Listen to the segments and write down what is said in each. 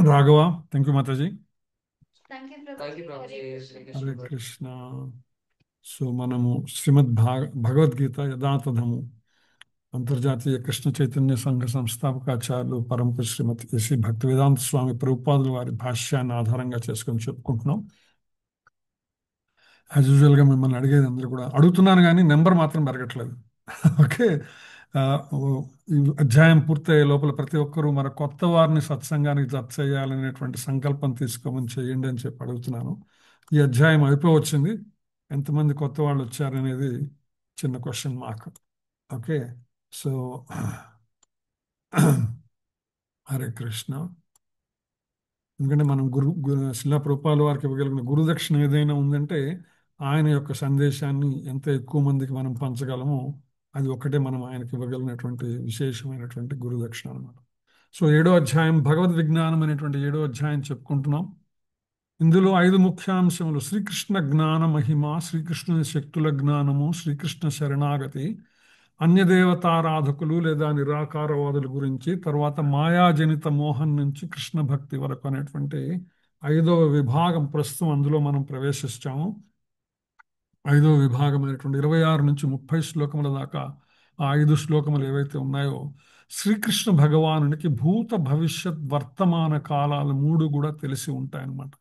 Raghava, thank you Mataji. Thank you thank you Prabhuji. Hare Prabhuji. Krishna. Srikrishna Hare Krishna. So మనము భగవద్గీత యథాతథము అంతర్జాతీయ కృష్ణ చైతన్య సంఘ సంస్థాపకాచార్యులు పరమపూజ్య శ్రీమతి శ్రీ భక్తి వేదాంత స్వామి ప్రభుపాదుల వారి భాష్యాన్ని ఆధారంగా చేసుకొని చెప్పుకుంటున్నాం. యాజ్ యూజువల్గా మిమ్మల్ని అడిగేది అందరూ కూడా అడుగుతున్నాను, కానీ నెంబర్ మాత్రం పెరగట్లేదు. ఓకే. ఆ, ఈ అధ్యాయం పూర్తయ్యే లోపల ప్రతి ఒక్కరూ మన కొత్త వారిని సత్సంగానికి జత చేయాలనేటువంటి సంకల్పం తీసుకోమని చేయండి అని చెప్పి అడుగుతున్నాను. ఈ అధ్యాయం అయిపోవచ్చింది. ఎంతమంది కొత్త వాళ్ళు వచ్చారనేది చిన్న question mark. Okay. So Hare Krishna. ఎందుకంటే మనం శిలా ప్రభుపాదుల వారికి ఇవ్వగలిగిన గురుదక్షిణ ఏదైనా ఉందంటే ఆయన యొక్క సందేశాన్ని ఎంత ఎక్కువ మందికి మనం పంచగలమో అది ఒక్కటే మనం ఆయనకి ఇవ్వగలిగినటువంటి విశేషమైనటువంటి గురుదక్షిణ అనమాట. సో 7వ అధ్యాయం భగవద్ విజ్ఞానం అనేటువంటి 7వ అధ్యాయం చెప్పుకుంటున్నాం. ఇందులో 5 ముఖ్యాంశములు: శ్రీకృష్ణ జ్ఞాన మహిమ, శ్రీకృష్ణుని శక్తుల జ్ఞానము, శ్రీకృష్ణ శరణాగతి, అన్యదేవతారాధకులు లేదా నిరాకారవాదుల గురించి, తర్వాత మాయాజనిత మోహం నుంచి కృష్ణ భక్తి వరకు అనేటువంటి 5వ విభాగం ప్రస్తుతం అందులో మనం ప్రవేశిస్తాము. 5వ విభాగమైనటువంటి 26 నుంచి 30 శ్లోకముల దాకా ఆ 5 శ్లోకములు ఏవైతే ఉన్నాయో శ్రీకృష్ణ భగవానునికి భూత భవిష్యత్ వర్తమాన కాలాలు 3 కూడా తెలిసి ఉంటాయన్నమాట.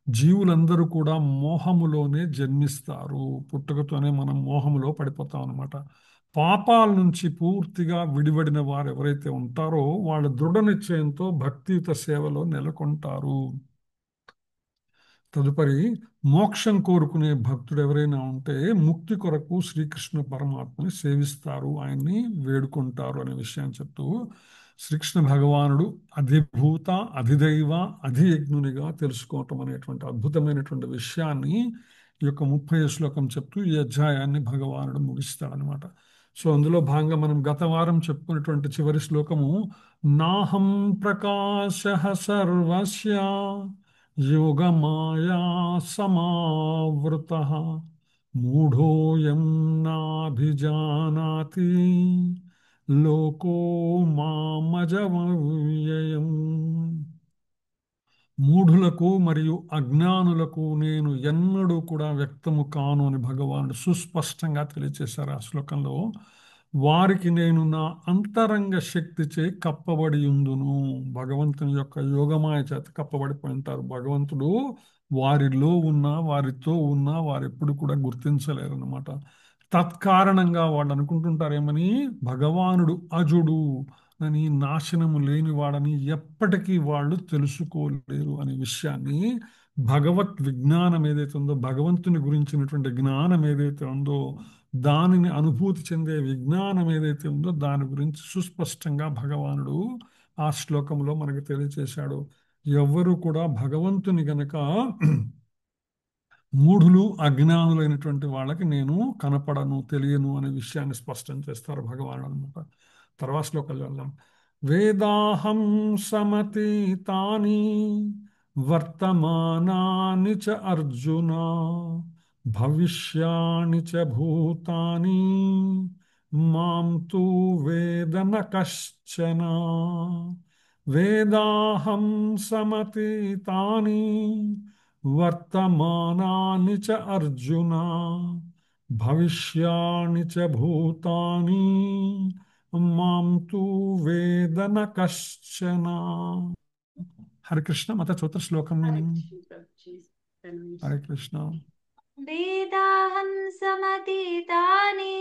జీవులందరూ కూడా మోహములోనే జన్మిస్తారు. పుట్టుకతోనే మనం మోహములో పడిపోతాం అనమాట. పాపాల నుంచి పూర్తిగా విడివడిన వారు ఎవరైతే ఉంటారో వాళ్ళు దృఢ నిశ్చయంతో భక్తియుత సేవలో నెలకొంటారు. తదుపరి మోక్షం కోరుకునే భక్తుడు ఎవరైనా ఉంటే ముక్తి కొరకు శ్రీకృష్ణ పరమాత్మని సేవిస్తారు, ఆయన్ని వేడుకుంటారు అనే విషయాన్ని చెప్తూ శ్రీకృష్ణ భగవానుడు అధిభూత, అధిదైవ, అధియజ్ఞునిగా తెలుసుకోవటం అనేటువంటి అద్భుతమైనటువంటి విషయాన్ని ఈ యొక్క 30వ శ్లోకం చెప్తూ ఈ అధ్యాయాన్ని భగవానుడు ముగిస్తాడనమాట. సో అందులో భాగంగా మనం గత వారం చెప్పుకున్నటువంటి చివరి శ్లోకము నాహం ప్రకాశ సర్వస్య యోగమాయా సమావృతః మూఢోయం నాభిజానాతి లోకో మామజమవ్యయం. మూఢులకు మరియు అజ్ఞానులకు నేను ఎన్నడూ కూడా వ్యక్తము కాను అని భగవానుడు సుస్పష్టంగా తెలియచేశారు ఆ శ్లోకంలో. వారికి నేను నా అంతరంగ శక్తిచే కప్పబడి ఉందును. భగవంతుని యొక్క యోగమాయ చేత కప్పబడిపోయి ఉంటారు. భగవంతుడు వారిలో ఉన్నా వారితో ఉన్నా వారు ఎప్పుడు కూడా గుర్తించలేరు అనమాట. తత్కారణంగా వాళ్ళు అనుకుంటుంటారేమని, భగవానుడు అజుడు అని, నాశనము లేనివాడని ఎప్పటికీ వాళ్ళు తెలుసుకోలేరు అనే విషయాన్ని, భగవత్ విజ్ఞానం ఏదైతే ఉందో, భగవంతుని గురించినటువంటి జ్ఞానం ఏదైతే ఉందో, దానిని అనుభూతి చెందే విజ్ఞానం ఏదైతే ఉందో దాని గురించి సుస్పష్టంగా భగవానుడు ఆ శ్లోకంలో మనకు తెలియచేశాడు. ఎవ్వరూ కూడా భగవంతుని గనక మూఢులు అజ్ఞానులైనటువంటి వాళ్ళకి నేను కనపడను, తెలియను అనే విషయాన్ని స్పష్టం చేస్తారు భగవానుడు అనమాట. తర్వాత శ్లోకాలు వెళ్దాం. వేదాహం సమతీతాని వర్తమానాని చ అర్జున భవిష్యాని చ భూతాని మాం తు వేద న కశ్చన. వేదాహం సమతీతాని వర్తమానాని చ అర్జున భవిష్యాని చ భూతాని మాం తు వేద న కశ్చన. హరే కృష్ణ. మత చోత్ర శ్లోకం హరే మీనింగ్. కృష్ణ ప్రభుజీ. హరే కృష్ణ. వేదాహం సమతీతాని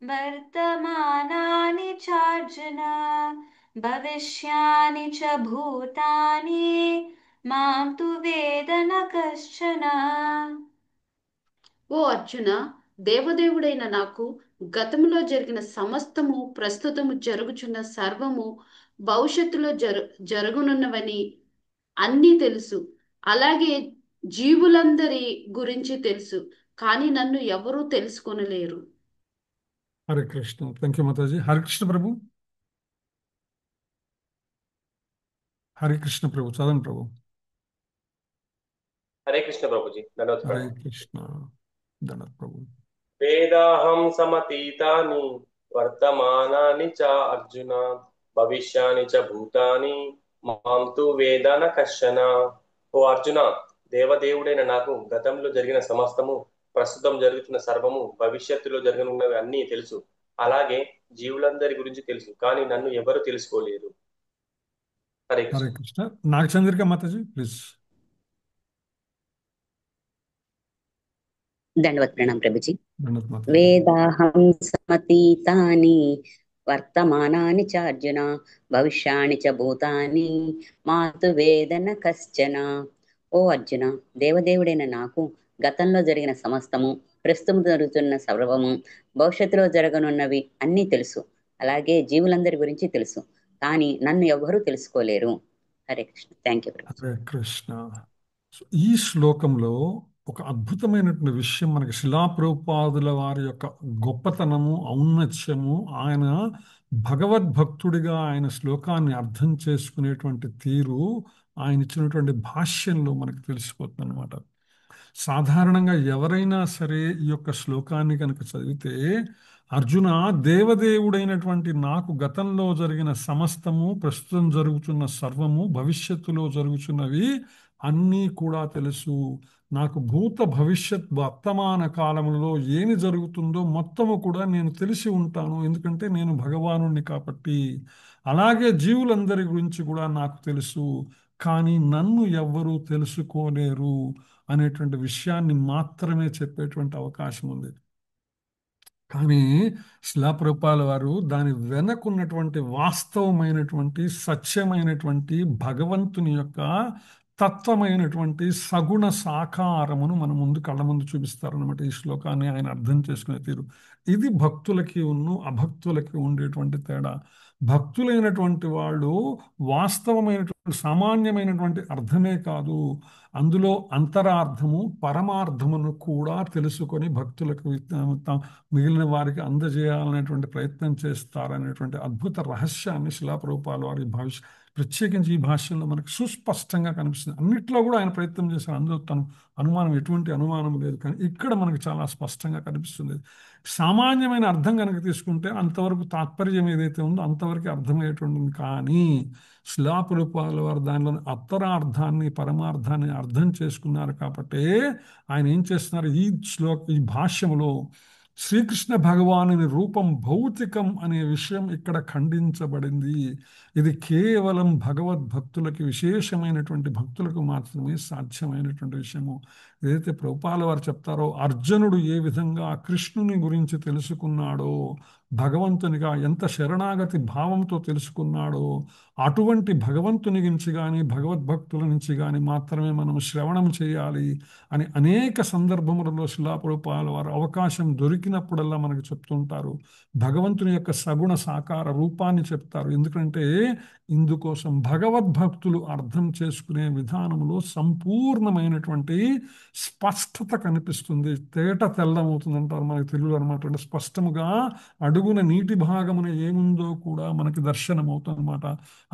వర్తమానాని చార్జున భవిష్యాని చ భూతాని మాం తు వేద న కశ్చన. ఓ అర్జున, దేవదేవుడైన నాకు గతములో జరిగిన సమస్తము, ప్రస్తుతము జరుగుచున్న సర్వము, భవిష్యత్తులో జరగనున్నవని అన్నీ తెలుసు. అలాగే జీవులందరి గురించి తెలుసు, కానీ నన్ను ఎవరూ తెలుసుకొనలేరు. హరే కృష్ణ. థ్యాంక్ యూ మాతాజీ. హరే కృష్ణ ప్రభు. హరే కృష్ణ ప్రభు, చదవండి ప్రభు. హరే కృష్ణ ప్రభుజీ. ధన్యవాద హరే ప్రభు. కృష్ణ. ధన్యవాద ప్రభు. వేదాహం సమతీతాని వర్తమానాని చ అర్జున భవిష్యాని చ భూతాని మాం తు వేద న కశ్చన. ఓ అర్జున, దేవదేవుడైన నాకు గతంలో జరిగిన సమస్తము, ప్రస్తుతం జరుగుతున్న సర్వము, భవిష్యత్తులో జరగనున్నవి అన్నీ తెలుసు. అలాగే జీవులందరి గురించి తెలుసు, కానీ నన్ను ఎవరు తెలుసుకోలేరు. హరే హరే కృష్ణ. కృష్ణ. నాగచంద్రిక మాతాజీ ప్లీజ్. దండవత్ ప్రణాం ప్రభుజీ. దండవత్ మాతాజీ. వేదాహం సమతీతాని వర్తమానాని చ అర్జున భవిష్యాణి చ భూతాని మాతు వేదన కశ్చన. ఓ అర్జున, దేవదేవుడైన నాకు గతంలో జరిగిన సమస్తము, ప్రస్తుతం జరుగుతున్న సర్వము, భవిష్యత్తులో జరగనున్నవి అన్నీ తెలుసు. అలాగే జీవులందరి గురించి తెలుసు, కానీ నన్ను ఎవ్వరూ తెలుసుకోలేరు. హరే కృష్ణ. Thank you. హరే కృష్ణ. ఈ శ్లోకంలో ఒక అద్భుతమైనటువంటి విషయం మనకి శిలాప్రభుపాదుల వారి యొక్క గొప్పతనము, ఔన్నత్యము, ఆయన భగవద్భక్తుడిగా ఆయన శ్లోకాన్ని అర్థం చేసుకునేటువంటి తీరు ఆయన ఇచ్చినటువంటి భాష్యంలో మనకు తెలిసిపోతుంది అనమాట. సాధారణంగా ఎవరైనా సరే ఈ యొక్క శ్లోకాన్ని కనుక చదివితే, అర్జున, దేవదేవుడైనటువంటి నాకు గతంలో జరిగిన సమస్తము, ప్రస్తుతం జరుగుతున్న సర్వము, భవిష్యత్తులో జరుగుతున్నవి అన్నీ కూడా తెలుసు. నాకు భూత భవిష్యత్ వర్తమాన కాలములలో ఏమి జరుగుతుందో మొత్తము కూడా నేను తెలిసి ఉంటాను, ఎందుకంటే నేను భగవానుణ్ణి కాబట్టి. అలాగే జీవులందరి గురించి కూడా నాకు తెలుసు, కానీ నన్ను ఎవ్వరూ తెలుసుకోలేరు అనేటువంటి విషయాన్ని మాత్రమే చెప్పేటువంటి అవకాశం ఉంది. కానీ శిలాప్రభుపాల వారు దాని వెనకున్నటువంటి వాస్తవమైనటువంటి సత్యమైనటువంటి భగవంతుని యొక్క తత్వమైనటువంటి సగుణ సాకారమును మన ముందు కళ్ళ ముందు చూపిస్తారనమాట. ఈ శ్లోకాన్ని ఆయన అర్థం చేసుకునే తీరు ఇది భక్తులకి అభక్తులకి ఉండేటువంటి తేడా. భక్తులైనటువంటి వాళ్ళు వాస్తవమైనటువంటి సామాన్యమైనటువంటి అర్థమే కాదు, అందులో అంతరార్థము పరమార్థమును కూడా తెలుసుకొని భక్తులకు మిగిలిన వారికి అందజేయాలనేటువంటి ప్రయత్నం చేస్తారనేటువంటి అద్భుత రహస్యాన్ని శిలాప్రభుపాల వారి ప్రత్యేకించి ఈ భాషల్లో మనకు సుస్పష్టంగా కనిపిస్తుంది. అన్నిట్లో కూడా ఆయన ప్రయత్నం చేశారు, అందులో ఎటువంటి అనుమానం లేదు, కానీ ఇక్కడ మనకు చాలా స్పష్టంగా కనిపిస్తుంది. సామాన్యమైన అర్థం కనుక తీసుకుంటే అంతవరకు తాత్పర్యం ఏదైతే ఉందో అంతవరకు అర్థమయ్యేటువంటి, కానీ శిలాప్రభుపాల వారు దానిలోని ఉత్తరార్థాన్ని పరమార్థాన్ని అర్థం చేసుకున్నారు కాబట్టి ఆయన ఏం చేస్తున్నారు, ఈ భాష్యములో శ్రీకృష్ణ భగవానుని రూపం భౌతికం అనే విషయం ఇక్కడ ఖండించబడింది. ఇది కేవలం భగవద్భక్తులకి, విశేషమైనటువంటి భక్తులకు మాత్రమే సాధ్యమైనటువంటి విషయము. ఏదైతే ప్రభుపాల వారు చెప్తారో, అర్జునుడు ఏ విధంగా కృష్ణుని గురించి తెలుసుకున్నాడో, భగవంతునిగా ఎంత శరణాగతి భావంతో తెలుసుకున్నాడో, అటువంటి భగవంతుని నుంచి కానీ భగవద్భక్తుల నుంచి కానీ మాత్రమే మనం శ్రవణం చేయాలి అని అనేక సందర్భములలో శిలాప్రభుపాల వారు అవకాశం దొరికినప్పుడల్లా మనకు చెప్తుంటారు. భగవంతుని యొక్క సగుణ సాకార రూపాన్ని చెప్తారు. ఎందుకంటే ఇందుకోసం భగవద్భక్తులు అర్థం చేసుకునే విధానంలో సంపూర్ణమైనటువంటి స్పష్టత కనిపిస్తుంది, తేట తెల్లమవుతుంది అంటారు మనకి తెలుగు అనమాట. అంటే స్పష్టముగా అడుగున నీటి భాగమున ఏముందో కూడా మనకి దర్శనమవుతుంది అనమాట.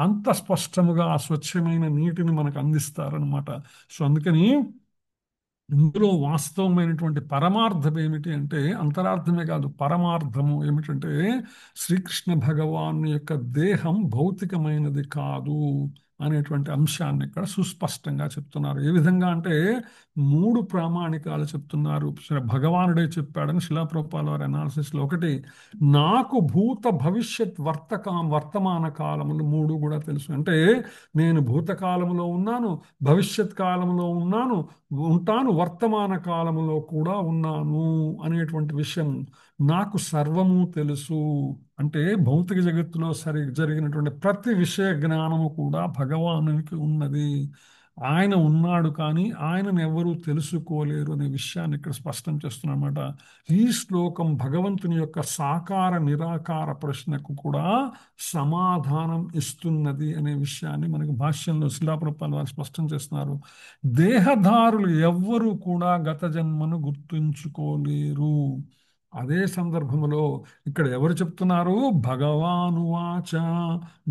అంత స్పష్టముగా ఆ స్వచ్ఛమైన నీటిని మనకు అందిస్తారనమాట. సో అందుకని ఇందులో వాస్తవమైనటువంటి పరమార్థం ఏమిటి అంటే, అంతరార్థమే కాదు, పరమార్థము ఏమిటంటే శ్రీకృష్ణ భగవాను యొక్క దేహం భౌతికమైనది కాదు అనేటువంటి అంశాన్ని ఇక్కడ సుస్పష్టంగా చెప్తున్నారు. ఏ విధంగా అంటే 3 ప్రామాణికాలు చెప్తున్నారు. భగవానుడే చెప్పాడని శిలాప్రభుపాల వారి అనాలిసిస్లో. ఒకటి, నాకు భూత భవిష్యత్ వర్తమాన కాలములు 3 కూడా తెలుసు. అంటే నేను భూతకాలంలో ఉన్నాను, భవిష్యత్ కాలంలో ఉంటాను, వర్తమాన కాలంలో కూడా ఉన్నాను అనేటువంటి విషయం. నాకు సర్వము తెలుసు అంటే భౌతిక జగత్తులో జరిగినటువంటి ప్రతి విషయ జ్ఞానము కూడా భగవానునికి ఉన్నది. ఆయన ఉన్నాడు, కానీ ఆయనను ఎవరూ తెలుసుకోలేరు అనే విషయాన్ని ఇక్కడ స్పష్టం చేస్తున్నమాట. ఈ శ్లోకం భగవంతుని యొక్క సాకార నిరాకార ప్రశ్నకు కూడా సమాధానం ఇస్తున్నది అనే విషయాన్ని మనకు భాష్యంలో శిలాప్రభుపాల వారు స్పష్టం చేస్తున్నారు. దేహదారులు ఎవ్వరూ కూడా గత జన్మను గుర్తుంచుకోలేరు. అదే సందర్భంలో ఇక్కడ ఎవరు చెప్తున్నారు, భగవానువాచ,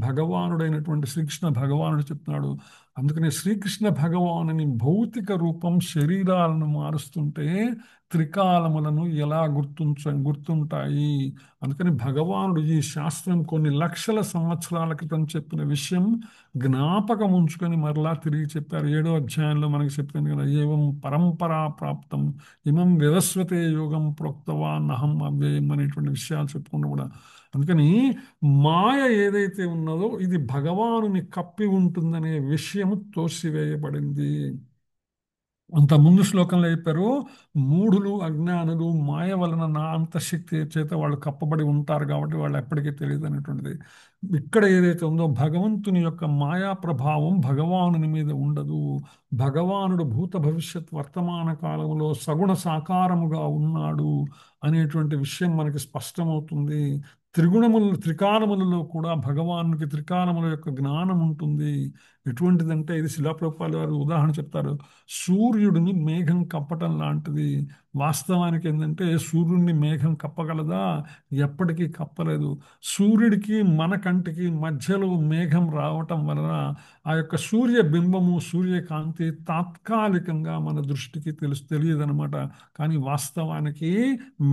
భగవానుడైనటువంటి శ్రీకృష్ణ భగవానుడు చెప్తున్నాడు. అందుకని శ్రీకృష్ణ భగవానుని భౌతిక రూపం శరీరాలను మారుస్తుంటే త్రికాలములను ఎలా గుర్తుంటాయి. అందుకని భగవానుడు ఈ శాస్త్రం కొన్ని లక్షల సంవత్సరాల క్రితం చెప్పిన విషయం జ్ఞాపకం ఉంచుకొని మరలా తిరిగి చెప్పారు. 7వ అధ్యాయంలో మనకి చెప్పింది కదా, ఏవం పరంపరా ప్రాప్తం ఇమం వివస్వతే యోగం ప్రోక్తవాన్ అహం అవ్యయం అనేటువంటి విషయాలు చెప్పుకుంటూ కూడా. అందుకని మాయ ఏదైతే ఉన్నదో ఇది భగవానుని కప్పి ఉంటుందనే విషయము తోసివేయబడింది. అంత ముందు శ్లోకంలో చెప్పారు, మూఢులు అజ్ఞానులు మాయ వలన నా అంతఃశక్తి చేత వాళ్ళు కప్పబడి ఉంటారు కాబట్టి వాళ్ళు ఎప్పటికీ తెలియదు అనేటువంటిది. ఇక్కడ ఏదైతే ఉందో భగవంతుని యొక్క మాయా ప్రభావం భగవానుని మీద ఉండదు. భగవానుడు భూత భవిష్యత్ వర్తమాన కాలంలో సగుణ సాకారముగా ఉన్నాడు అనేటువంటి విషయం మనకి స్పష్టమవుతుంది. త్రికాలములలో కూడా భగవానునికి త్రికాలముల యొక్క జ్ఞానం ఉంటుంది. ఎటువంటిదంటే ఇది శిలాప్రభుపాదుల వారు ఉదాహరణ చెప్తారు. సూర్యుడిని మేఘం కప్పటం లాంటిది. వాస్తవానికి ఏంటంటే సూర్యుడిని మేఘం కప్పగలదా? ఎప్పటికీ కప్పలేదు. సూర్యుడికి మన కంటికి మధ్యలో మేఘం రావటం వలన ఆ యొక్క సూర్య బింబము సూర్యకాంతి తాత్కాలికంగా మన దృష్టికి తెలియదనమాట. కానీ వాస్తవానికి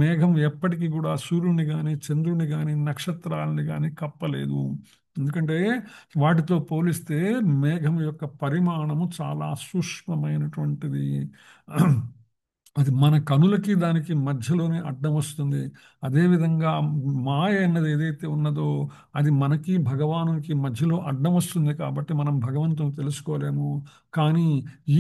మేఘం ఎప్పటికీ కూడా సూర్యుడిని కానీ చంద్రుడిని కానీ నక్షత్రాలని కానీ కప్పలేదు. ఎందుకంటే వాటితో పోలిస్తే మేఘం యొక్క పరిమాణము చాలా సూక్ష్మమైనటువంటిది. అది మన కనులకి దానికి మధ్యలోనే అడ్డం వస్తుంది. అదేవిధంగా మాయ అన్నది ఏదైతే ఉన్నదో అది మనకి భగవానునికి మధ్యలో అడ్డం వస్తుంది కాబట్టి మనం భగవంతుని తెలుసుకోలేము. కానీ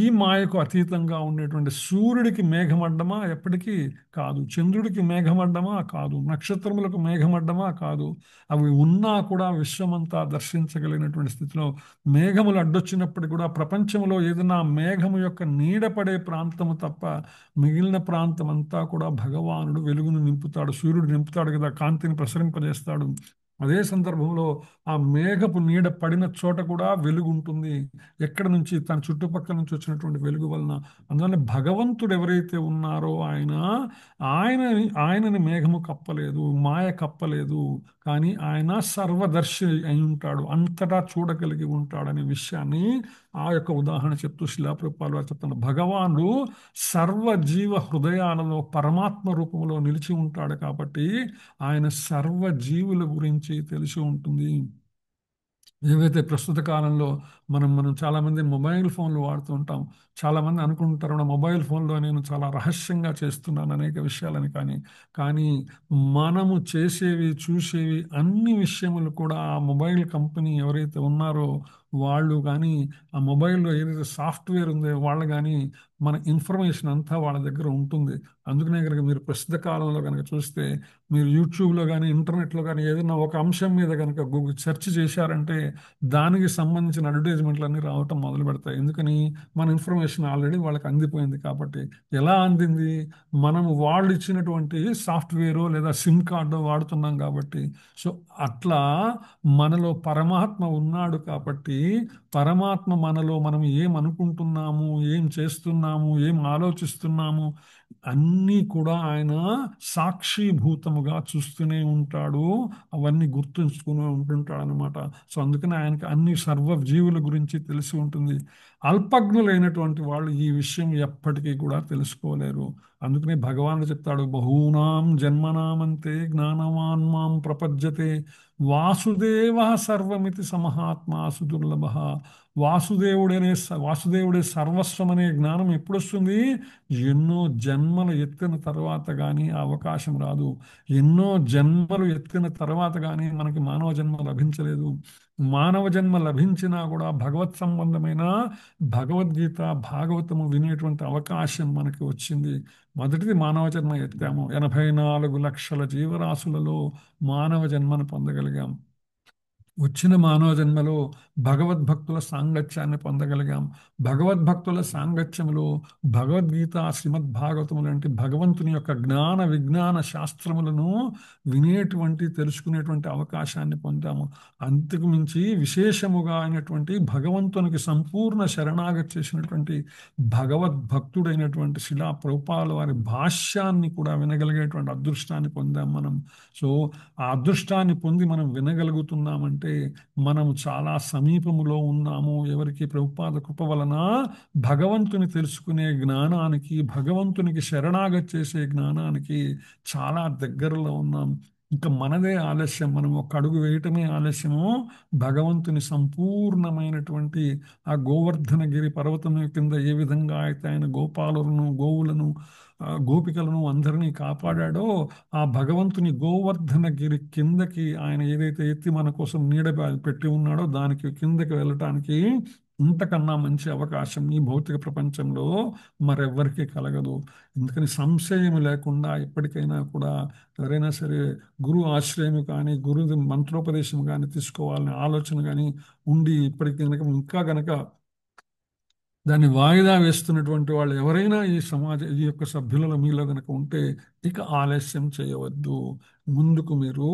ఈ మాయకు అతీతంగా ఉండేటువంటి సూర్యుడికి మేఘమడ్డమా? ఎప్పటికీ కాదు. చంద్రుడికి మేఘమడ్డమా? కాదు. నక్షత్రములకు మేఘమడ్డమా? కాదు. అవి ఉన్నా కూడా విశ్వమంతా దర్శించగలిగినటువంటి స్థితిలో మేఘములు అడ్డొచ్చినప్పటికీ కూడా ప్రపంచంలో ఏదైనా మేఘము యొక్క నీడపడే ప్రాంతము తప్ప మిగిలిన ప్రాంతం అంతా కూడా భగవానుడు వెలుగును నింపుతాడు. సూర్యుడు నింపుతాడు కదా, కాంతిని ప్రసరింపజేస్తాడు. అదే సందర్భంలో ఆ మేఘపు నీడ పడిన చోట కూడా వెలుగు ఉంటుంది. ఎక్కడి నుంచి? తన చుట్టుపక్కల నుంచి వచ్చినటువంటి వెలుగు వలన. అందువల్ల భగవంతుడు ఎవరైతే ఉన్నారో ఆయనని మేఘము కప్పలేదు, మాయ కప్పలేదు. కానీ ఆయన సర్వదర్శి అయి ఉంటాడు, అంతటా చూడగలిగి ఉంటాడనే విషయాన్ని ఆ యొక్క ఉదాహరణ చెప్తూ శిలాప్రభుపాదుల వారు చెప్తున్నారు. భగవానుడు సర్వజీవ హృదయాలలో పరమాత్మ రూపంలో నిలిచి ఉంటాడు కాబట్టి ఆయన సర్వజీవుల గురించి తెలిసి ఉంటుంది. ఏవైతే ప్రస్తుత కాలంలో మనం చాలామంది మొబైల్ ఫోన్లు వాడుతూ ఉంటాం. చాలామంది అనుకుంటారు నా మొబైల్ ఫోన్లో నేను చాలా రహస్యంగా చేస్తున్నాను అనేక విషయాలని. కానీ మనము చేసేవి చూసేవి అన్ని విషయములు కూడా ఆ మొబైల్ కంపెనీ ఎవరైతే ఉన్నారో వాళ్ళు కానీ, ఆ మొబైల్లో ఏదైతే సాఫ్ట్వేర్ ఉందో వాళ్ళు కానీ మన ఇన్ఫర్మేషన్ అంతా వాళ్ళ దగ్గర ఉంటుంది. అందుకనే కనుక మీరు ప్రస్తుత కాలంలో కనుక చూస్తే మీరు యూట్యూబ్లో కానీ ఇంటర్నెట్లో కానీ ఏదైనా ఒక అంశం మీద కనుక గూగుల్ సెర్చ్ చేశారంటే దానికి సంబంధించిన అడ్వర్టైజ్మెంట్లు అన్నీ రావటం మొదలు పెడతాయి. ఎందుకని? మన ఇన్ఫర్మేషన్ ఆల్రెడీ వాళ్ళకి అందిపోయింది కాబట్టి. ఎలా అందింది? మనము వాళ్ళు ఇచ్చినటువంటి సాఫ్ట్వేరో లేదా సిమ్ కార్డో వాడుతున్నాం కాబట్టి. సో అట్లా మనలో పరమాత్మ ఉన్నాడు కాబట్టి పరమాత్మ మనలో మనం ఏం అనుకుంటున్నాము, ఏం చేస్తున్నాము, ఏం ఆలోచిస్తున్నాము అన్నీ కూడా ఆయన సాక్షిభూతముగా చూస్తూనే ఉంటాడు. అవన్నీ గుర్తుంచుకుని ఉంటుంటాడు అనమాట. సో అందుకని ఆయనకి అన్ని సర్వజీవుల గురించి తెలిసి ఉంటుంది. అల్పజ్ఞులైనటువంటి వాళ్ళు ఈ విషయం ఎప్పటికీ కూడా తెలుసుకోలేరు. అందుకనే భగవానుడు చెప్తాడు, బహూనాం జన్మనామంతే జ్ఞానవాన్ మాం ప్రపద్యతే వాసుదేవ సర్వమితి సమహాత్మా సుదుర్లభ. వాసుదేవుడే సర్వస్వం అనే జ్ఞానం ఎప్పుడు వస్తుంది? ఎన్నో జన్మలు ఎత్తిన తర్వాత కానీ ఆ అవకాశం రాదు. ఎన్నో జన్మలు ఎత్తిన తర్వాత కానీ మనకి మానవ జన్మ లభించలేదు. మానవ జన్మ లభించినా కూడా భగవత్ సంబంధమైన భగవద్గీత భాగవతము వినేటువంటి అవకాశం మనకి వచ్చింది. మొదటిది మానవ జన్మ ఎత్తాము. 84 లక్షల జీవరాశులలో మానవ జన్మను పొందగలిగాం. వచ్చిన మానవ జన్మలో భగవద్భక్తుల సాంగత్యాన్ని పొందగలిగాం. భగవద్భక్తుల సాంగత్యములో భగవద్గీత శ్రీమద్ భాగవతము లాంటి భగవంతుని యొక్క జ్ఞాన విజ్ఞాన శాస్త్రములను తెలుసుకునేటువంటి అవకాశాన్ని పొందాము. అంతకు మించి విశేషముగా అయినటువంటి భగవంతునికి సంపూర్ణ శరణాగతి చేసినటువంటి భగవద్భక్తుడైనటువంటి శిలా ప్రభుపాదుల వారి భాష్యాన్ని కూడా వినగలిగేటువంటి అదృష్టాన్ని పొందాం మనం. సో ఆ అదృష్టాన్ని పొంది మనం వినగలుగుతున్నామంటే అంటే మనం చాలా సమీపములో ఉన్నాము. ఎవరికి ప్రభుపాద కృప వలన భగవంతుని తెలుసుకునే జ్ఞానానికి, భగవంతునికి శరణాగతి చేసే జ్ఞానానికి చాలా దగ్గరలో ఉన్నాం. ఇంకా మనదే ఆలస్యం, మనం ఒక అడుగు వేయటమే ఆలస్యము. భగవంతుని సంపూర్ణమైనటువంటి ఆ గోవర్ధనగిరి పర్వతం కింద ఏ విధంగా అయితే ఆయన గోపాలులను, గోవులను, గోపికలను అందరినీ కాపాడాడో, ఆ భగవంతుని గోవర్ధనగిరి కిందకి ఆయన ఏదైతే ఎత్తి మన కోసం నీడ పెట్టి ఉన్నాడో దానికి కిందకి వెళ్ళటానికి ఇంతకన్నా మంచి అవకాశం ఈ భౌతిక ప్రపంచంలో మరెవ్వరికీ కలగదు. ఎందుకని సంశయం లేకుండా ఎప్పటికైనా కూడా ఎవరైనా సరే గురు ఆశ్రయం కానీ, గురు మంత్రోపదేశం కానీ తీసుకోవాలనే ఆలోచన కానీ ఉండి ఇప్పటికీ కనుక ఇంకా గనక దాన్ని వాయిదా వేస్తున్నటువంటి వాళ్ళు ఎవరైనా ఈ యొక్క సభ్యులలో మీలో కనుక ఉంటే ఇక ఆలస్యం చేయవద్దు. ముందుకు మీరు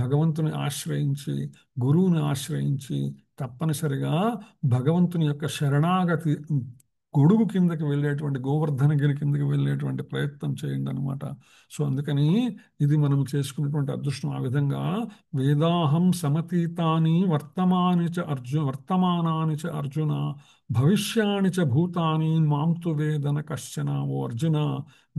భగవంతుని ఆశ్రయించి, గురువుని ఆశ్రయించి తప్పనిసరిగా భగవంతుని యొక్క శరణాగతి గొడుగు కిందకి వెళ్ళేటువంటి, గోవర్ధనగిరి కిందకి వెళ్ళేటువంటి ప్రయత్నం చేయండి అనమాట. సో అందుకని ఇది మనం చేసుకున్నటువంటి అదృష్టం. ఆ విధంగా వేదాహం సమతీతాని వర్తమానాని చ అర్జున భవిష్యాని చ భూతాని మాంతు వేదన కశ్చన. ఓ అర్జున,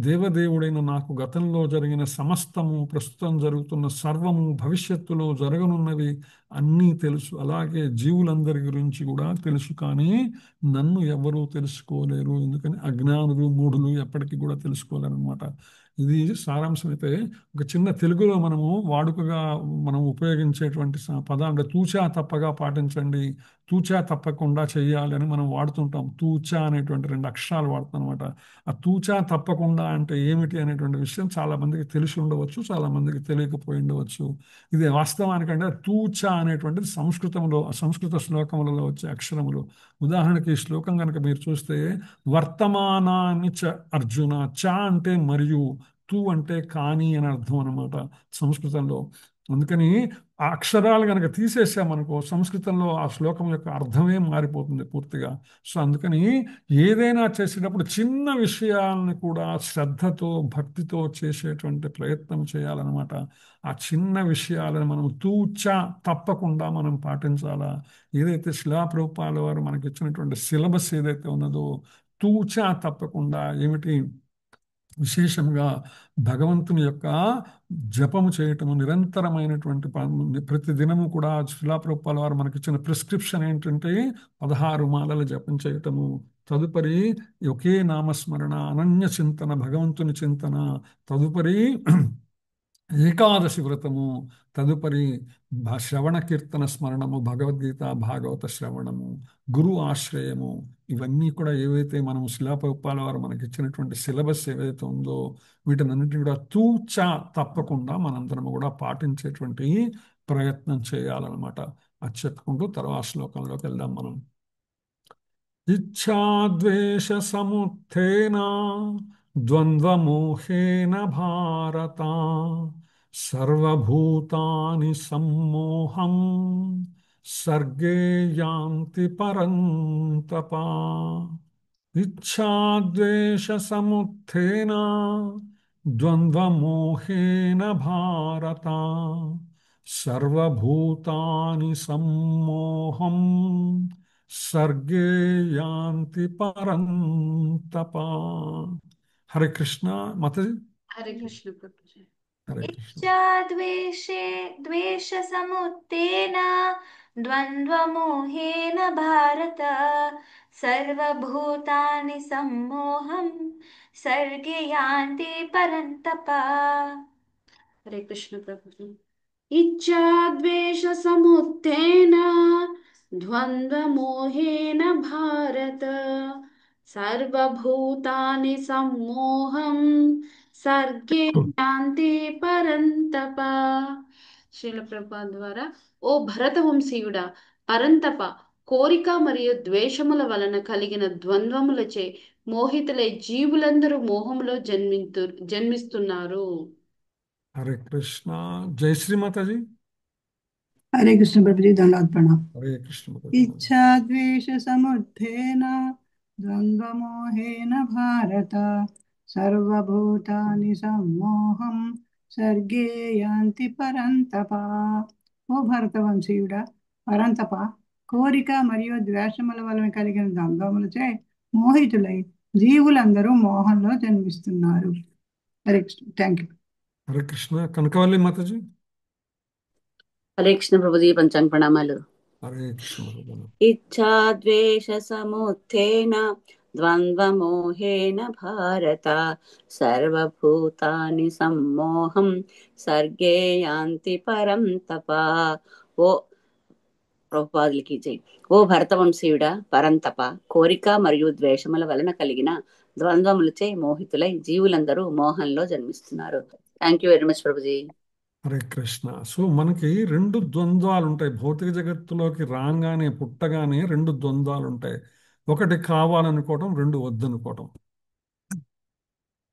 దేవదేవుడైన నాకు గతంలో జరిగిన సమస్తము, ప్రస్తుతం జరుగుతున్న సర్వము, భవిష్యత్తులో జరగనున్నవి అన్నీ తెలుసు. అలాగే జీవులందరి గురించి కూడా తెలుసు, కానీ నన్ను ఎవరూ తెలుసుకోలేరు. ఎందుకని అజ్ఞానులు, మూఢులు ఎప్పటికీ కూడా తెలుసుకోలేరు అనమాట. ఇది సారాంశం. అయితే ఒక చిన్న తెలుగులో మనము వాడుకగా మనం ఉపయోగించేటువంటి పదం అంటే తూచా తప్పగా పాటించండి, తూచా తప్పకుండా చెయ్యాలి అని మనం వాడుతుంటాం. తూచా అనేటువంటి 2 అక్షరాలు వాడుతాం అనమాట. ఆ తూచా తప్పకుండా అంటే ఏమిటి అనేటువంటి విషయం చాలా మందికి తెలిసి ఉండవచ్చు, చాలా మందికి తెలియకపోయి ఉండవచ్చు. ఇది వాస్తవానికంటే తూచా అనేటువంటిది సంస్కృత శ్లోకములలో వచ్చే అక్షరములు. ఉదాహరణకి ఈ శ్లోకం కనుక మీరు చూస్తే వర్తమానాన్ని చ అర్జున, చ అంటే మరియు, తూ అంటే కానీ అని అర్థం అనమాట సంస్కృతంలో. అందుకని ఆ అక్షరాలు కనుక తీసేసామనుకో సంస్కృతంలో ఆ శ్లోకం యొక్క అర్థమే మారిపోతుంది పూర్తిగా. సో అందుకని ఏదైనా చేసేటప్పుడు చిన్న విషయాలను కూడా శ్రద్ధతో, భక్తితో చేసేటువంటి ప్రయత్నం చేయాలన్నమాట. ఆ చిన్న విషయాలను మనం తూచా తప్పకుండా మనం పాటించాలా. ఏదైతే శిలాప్రభుపాల వారు మనకి ఇచ్చినటువంటి సిలబస్ ఏదైతే ఉన్నదో తూచా తప్పకుండా ఏమిటి, విశేషంగా భగవంతుని యొక్క జపము చేయటము, నిరంతరమైనటువంటి ప్రతి దినము కూడా శిలాప్రభుపాల వారు మనకి ఇచ్చిన ప్రిస్క్రిప్షన్ ఏంటంటే 16 మాలలు జపం చేయటము, తదుపరి ఒకే నామస్మరణ, అనన్య చింతన, భగవంతుని చింతన, తదుపరి ఏకాదశి వ్రతము, తదుపరి శ్రవణ కీర్తన స్మరణము, భగవద్గీత భాగవత శ్రవణము, గురు ఆశ్రయము. ఇవన్నీ కూడా ఏవైతే మనం శిలాప్రభుపాల వారు మనకి ఇచ్చినటువంటి సిలబస్ ఏవైతే ఉందో వీటినన్నింటినీ కూడా తూచా తప్పకుండా మనందరం కూడా పాటించేటువంటి ప్రయత్నం చేయాలన్నమాట. అది చెప్పుకుంటూ తర్వాత శ్లోకంలోకి వెళ్దాం మనం. ఇచ్ఛాద్వేష సముత్థేన ద్వంద్వమోహేన భారత సర్వభూతాని సమ్మోహం సర్గే యాంతి పరంతప. ఇచ్ఛాద్వేష సముత్థేన ద్వంద్వమోహేన భారత సర్వభూతాని సమ్మోహం సర్గే యాంతి పరంతప. హరే కృష్ణ మాతాజీ. హరే కృష్ణ ప్రభుజీ. హరే కృష్ణ. ద్వేషసముత్థేన ద్వంద్వమోహేన భారత సర్వభూతాని సమ్మోహం సర్గే యాంతి పరంతప. హరే కృష్ణ ప్రభుజీ. ఇచ్ఛాద్వేష సముత్థేన ద్వంద్వమోహేన భారత సర్వభూతాని సమ్మోహం సర్గే యాంతి పరంతప. శ్రీల ప్రభుపాద ద్వారా, ఓ భరతవంశీయుడా, పరంతప కోరిక మరియు ద్వేషముల వలన కలిగిన ద్వంద్వములచే మోహితులై జీవులందరూ మోహములో జన్మిస్తున్నారు. హరే కృష్ణ. జై శ్రీ మాతాజీ. हरे कृष्ण प्रभु जी, दंडवत प्रणाम। హరే కృష్ణ మాతాజీ. इच्छा द्वेष समुत्थेन द्वन्द्वमोहेन भारत सर्वभूतानि सम्मोहं सर्गे యాంతి పరంతప. ఓ భరతవంశీయుడా, పరంతప కోరిక మరియు ద్వేషముల వలన కలిగిన ద్వంద్వములచే మోహితులై జీవులందరూ మోహంలో జన్మిస్తున్నారు. హరే కృష్ణ. Thank you. హరే కృష్ణ. కనకవల్లి మాతాజీ. హరే కృష్ణ ప్రభుజీ, పంచాంగ ప్రణామాలు. హరే కృష్ణ. ఇచ్ఛాద్వేష సముత్థేన ద్వంద్వమోహేన భారత సర్వభూతాని సమ్మోహం సర్గే యాంతి పరం తప. ఓ ప్రభుపాదులకి జై. ఓ భరతవంశీయుడా, పరంతప కోరిక మరియు ద్వేషముల వలన కలిగిన ద్వంద్వములచే మోహితులై జీవులందరూ మోహంలో జన్మిస్తున్నారు. Thank you very much Prabhuji. Hare Krishna. So మనకి రెండు ద్వంద్వాలు ఉంటాయి. భౌతిక జగత్తులోకి రాగానే పుట్టగానే రెండు ద్వంద్వాలు ఉంటాయి. ఒకటి కావాలనుకోవటం, రెండు వద్దనుకోవటం.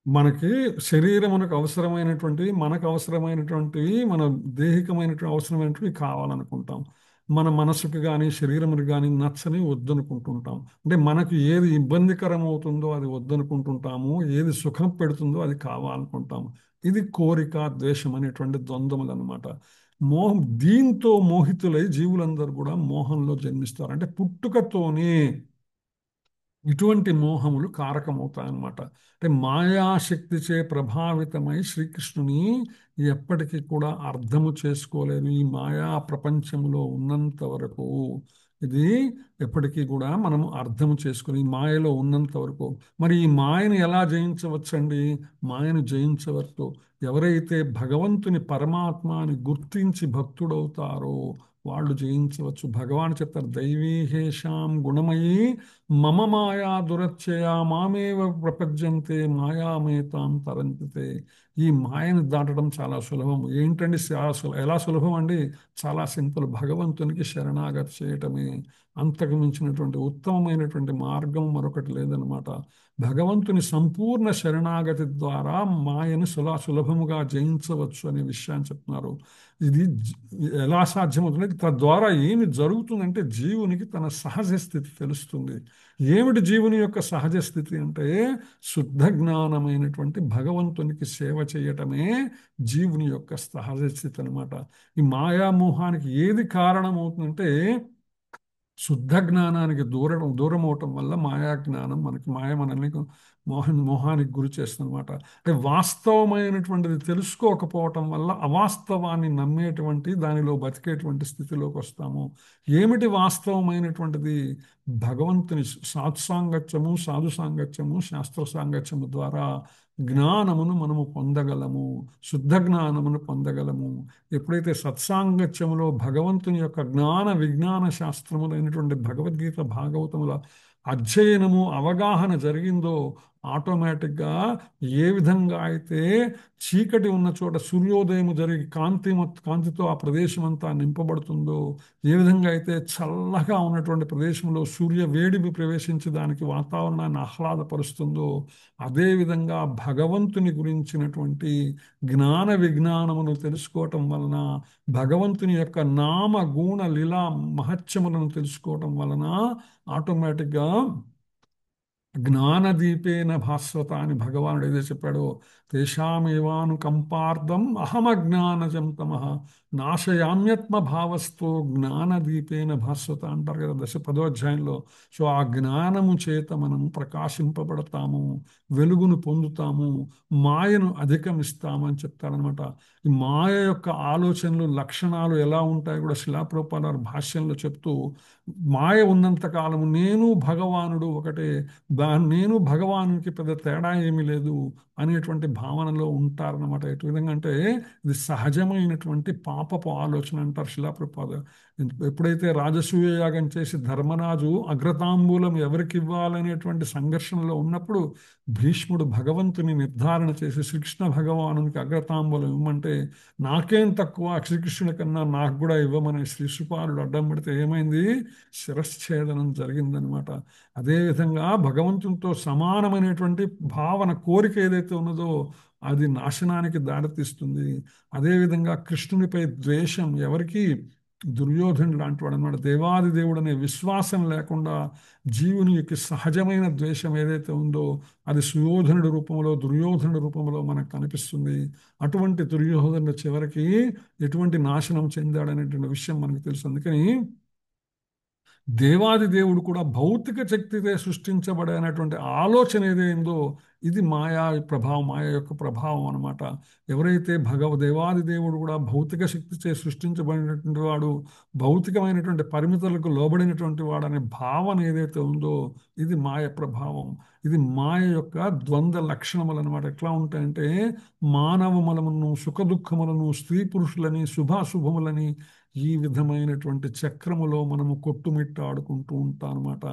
మనకి శరీరమునకు అవసరమైనటువంటివి, మనకు అవసరమైనటువంటివి, మన దేహికమైనటువంటి అవసరమైనటువంటివి కావాలనుకుంటాం. మన మనసుకు కానీ శరీరమునికి కానీ నచ్చని వద్దనుకుంటుంటాం. అంటే మనకు ఏది ఇబ్బందికరం అవుతుందో అది వద్దనుకుంటుంటాము, ఏది సుఖం పెడుతుందో అది కావాలనుకుంటాము. ఇది కోరిక ద్వేషం అనేటువంటి ద్వంద్వములు అనమాట. మోహం దీంతో మోహితులై జీవులందరూ కూడా మోహంలో జన్మిస్తారు. అంటే పుట్టుకతోనే ఇటువంటి మోహములు కారకమవుతాయన్నమాట. అంటే మాయాశక్తిచే ప్రభావితమై శ్రీకృష్ణుని ఎప్పటికీ కూడా అర్థము చేసుకోలేదు. ఈ మాయా ప్రపంచంలో ఉన్నంత వరకు ఇది ఎప్పటికీ కూడా మనము అర్థము చేసుకుని ఈ మాయలో ఉన్నంత వరకు. మరి ఈ మాయను ఎలా జయించవచ్చండి? మాయను జయించవచ్చు ఎవరైతే భగవంతుని పరమాత్మని గుర్తించి భక్తుడవుతారో వాళ్ళు జయించవచ్చు. భగవాన్ చెప్తారు, దైవీహేషాం గుణమయీ మమ మాయా దురచ్చయ మామేవ ప్రపద్యంతే మాయామేతాం తరంతితే. ఈ మాయను దాటడం చాలా సులభం. ఏంటండి ఎలా సులభం అండి? చాలా సింపుల్. భగవంతునికి శరణాగతి చేయటమే. అంతకు మించినటువంటి ఉత్తమమైనటువంటి మార్గం మరొకటి లేదనమాట. భగవంతుని సంపూర్ణ శరణాగతి ద్వారా మాయను సులభముగా జయించవచ్చు అనే విషయాన్ని చెప్తున్నారు. ఇది ఎలా సాధ్యమవుతుంది? తద్వారా ఏమి జరుగుతుందంటే జీవునికి తన సహజ స్థితి తెలుస్తుంది. ఏమిటి జీవుని యొక్క సహజ స్థితి అంటే శుద్ధ జ్ఞానమైనటువంటి భగవంతునికి సేవ చేయటమే జీవుని యొక్క సహజ స్థితి అనమాట. ఈ మాయామోహానికి ఏది కారణమవుతుందంటే శుద్ధ జ్ఞానానికి దూరం అవటం వల్ల మాయా జ్ఞానం మాయ మనల్ని మోహానికి గురి చేస్తుందన్నమాట. అంటే వాస్తవమైనటువంటిది తెలుసుకోకపోవటం వల్ల అవాస్తవాన్ని నమ్మేటువంటి దానిలో బతికేటువంటి స్థితిలోకి వస్తాము. ఏమిటి వాస్తవమైనటువంటిది? భగవంతుని సత్సాంగత్యము, సాధు సాంగత్యము, శాస్త్ర సాంగత్యము ద్వారా జ్ఞానమును మనము పొందగలము, శుద్ధ జ్ఞానమును పొందగలము. ఎప్పుడైతే సత్సాంగత్యములో భగవంతుని యొక్క జ్ఞాన విజ్ఞాన శాస్త్రములైనటువంటి భగవద్గీత భాగవతముల అధ్యయనము అవగాహన జరిగిందో ఆటోమేటిక్గా ఏ విధంగా అయితే చీకటి ఉన్న చోట సూర్యోదయము జరిగి కాంతితో ఆ ప్రదేశం అంతా నింపబడుతుందో, ఏ విధంగా అయితే చల్లగా ఉన్నటువంటి ప్రదేశంలో సూర్య వేడిమి ప్రవేశించి దానికి వాతావరణాన్ని ఆహ్లాదపరుస్తుందో, అదేవిధంగా భగవంతుని గురించినటువంటి జ్ఞాన విజ్ఞానమును తెలుసుకోవటం వలన, భగవంతుని యొక్క నామ గుణ లీలా మహత్యములను తెలుసుకోవటం వలన ఆటోమేటిక్గా జ్ఞానదీపేన భాస్వత అని భగవానుడు ఏదో చెప్పాడో, తేషామేవాను కంపార్థం అహమజ్ఞానజం తమః నాశయామ్యత్మ భావస్థో జ్ఞానదీపేన భాస్వత అంటారు కదా 10వ అధ్యాయంలో. సో ఆ జ్ఞానము చేత మనం ప్రకాశింపబడతాము, వెలుగును పొందుతాము, మాయను అధిగమిస్తాము అని చెప్తారనమాట. ఈ మాయ యొక్క ఆలోచనలు లక్షణాలు ఎలా ఉంటాయో కూడా శిలాప్రభుపాద వారు భాష్యంలో చెప్తూ, మాయ ఉన్నంత కాలము నేను భగవానుడు ఒకటే, నేను భగవానునికి పెద్ద తేడా ఏమీ లేదు అనేటువంటి భావనలో ఉంటారనమాట. ఎటు విధంగా అంటే ఇది సహజమైనటువంటి పాపపు ఆలోచన అంటారు శిలాప్రభుపాద. ఎప్పుడైతే రాజసూయ యాగం చేసి ధర్మరాజు అగ్రతాంబూలం ఎవరికి ఇవ్వాలనేటువంటి సంఘర్షణలో ఉన్నప్పుడు భీష్ముడు భగవంతుని నిర్ధారణ చేసి శ్రీకృష్ణ భగవానునికి అగ్రతాంబూలం ఇవ్వమంటే, నాకేం తక్కువ, శ్రీకృష్ణుని కన్నా నాకు కూడా ఇవ్వమని శ్రీశుపాలుడు అడ్డం పెడితే ఏమైంది? శిరశ్ఛేదనం జరిగిందనమాట. అదేవిధంగా భగవంతునితో సమానమైనటువంటి భావన, కోరిక ఏదైతే ఉన్నదో అది నాశనానికి దారితీస్తుంది. అదేవిధంగా కృష్ణునిపై ద్వేషం ఎవరికి? దుర్యోధనుడు లాంటి వాడు అనమాట. దేవాది దేవుడు అనే విశ్వాసం లేకుండా జీవుని యొక్క సహజమైన ద్వేషం ఏదైతే ఉందో అది సుయోధనుడి రూపంలో, దుర్యోధనుడి రూపంలో మనకు కనిపిస్తుంది. అటువంటి దుర్యోధనుడు చివరికి ఎటువంటి నాశనం చెందాడనేటువంటి విషయం మనకు తెలుసు. అందుకని దేవాది దేవుడు కూడా భౌతిక శక్తితో సృష్టించబడినటువంటి ఆలోచన ఏదైందో ఇది మాయా ప్రభావం, మాయ యొక్క ప్రభావం అన్నమాట. ఎవరైతే దేవాది దేవుడు కూడా భౌతిక శక్తిచే సృష్టించబడినటువంటి వాడు, భౌతికమైనటువంటి పరిమితులకు లోబడినటువంటి వాడు అనే భావన ఏదైతే ఉందో ఇది మాయ ప్రభావం. ఇది మాయ యొక్క ద్వంద్వ లక్షణములు అనమాట. ఎట్లా ఉంటాయంటే మానవములను, సుఖదుఖములను, స్త్రీ పురుషులని, శుభాశుభములని ఈ విధమైనటువంటి చక్రములో మనము కొట్టుమిట్టాడుకుంటూ ఉంటాం అనమాట.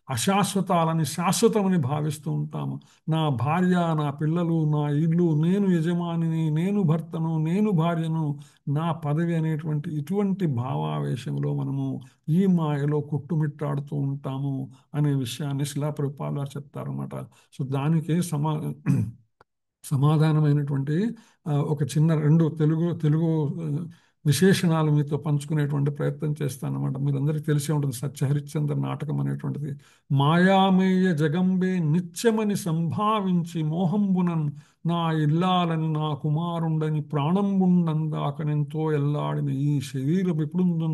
అశాశ్వతాలని శాశ్వతమని భావిస్తూ ఉంటాము. నా భార్య, నా పిల్లలు, నా ఇల్లు, నేను యజమానిని, నేను భర్తను, నేను భార్యను, నా పదవి అనేటువంటి ఇటువంటి భావావేశంలో మనము ఈ మాయలో కొట్టుమిట్టాడుతూ ఉంటాము అనే విషయాన్ని శిలాప్రభుపాదులు వారు చెప్తారన్నమాట. సో దానికి సమాధానమైనటువంటి ఒక చిన్న రెండు తెలుగు తెలుగు విశేషణాలు మీతో పంచుకునేటువంటి ప్రయత్నం చేస్తానన్నమాట. మీరందరికీ తెలిసే ఉంటుంది సత్యహరిశ్చంద్ర నాటకం అనేటువంటిది. మాయామేయ జగంబే నిత్యమని సంభావించి మోహంబునన్ నా ఇల్లాలని నా కుమారుండని ప్రాణంబుండందాకనెంతో ఎల్లాడిన ఈ శరీరం ఎప్పుడుందు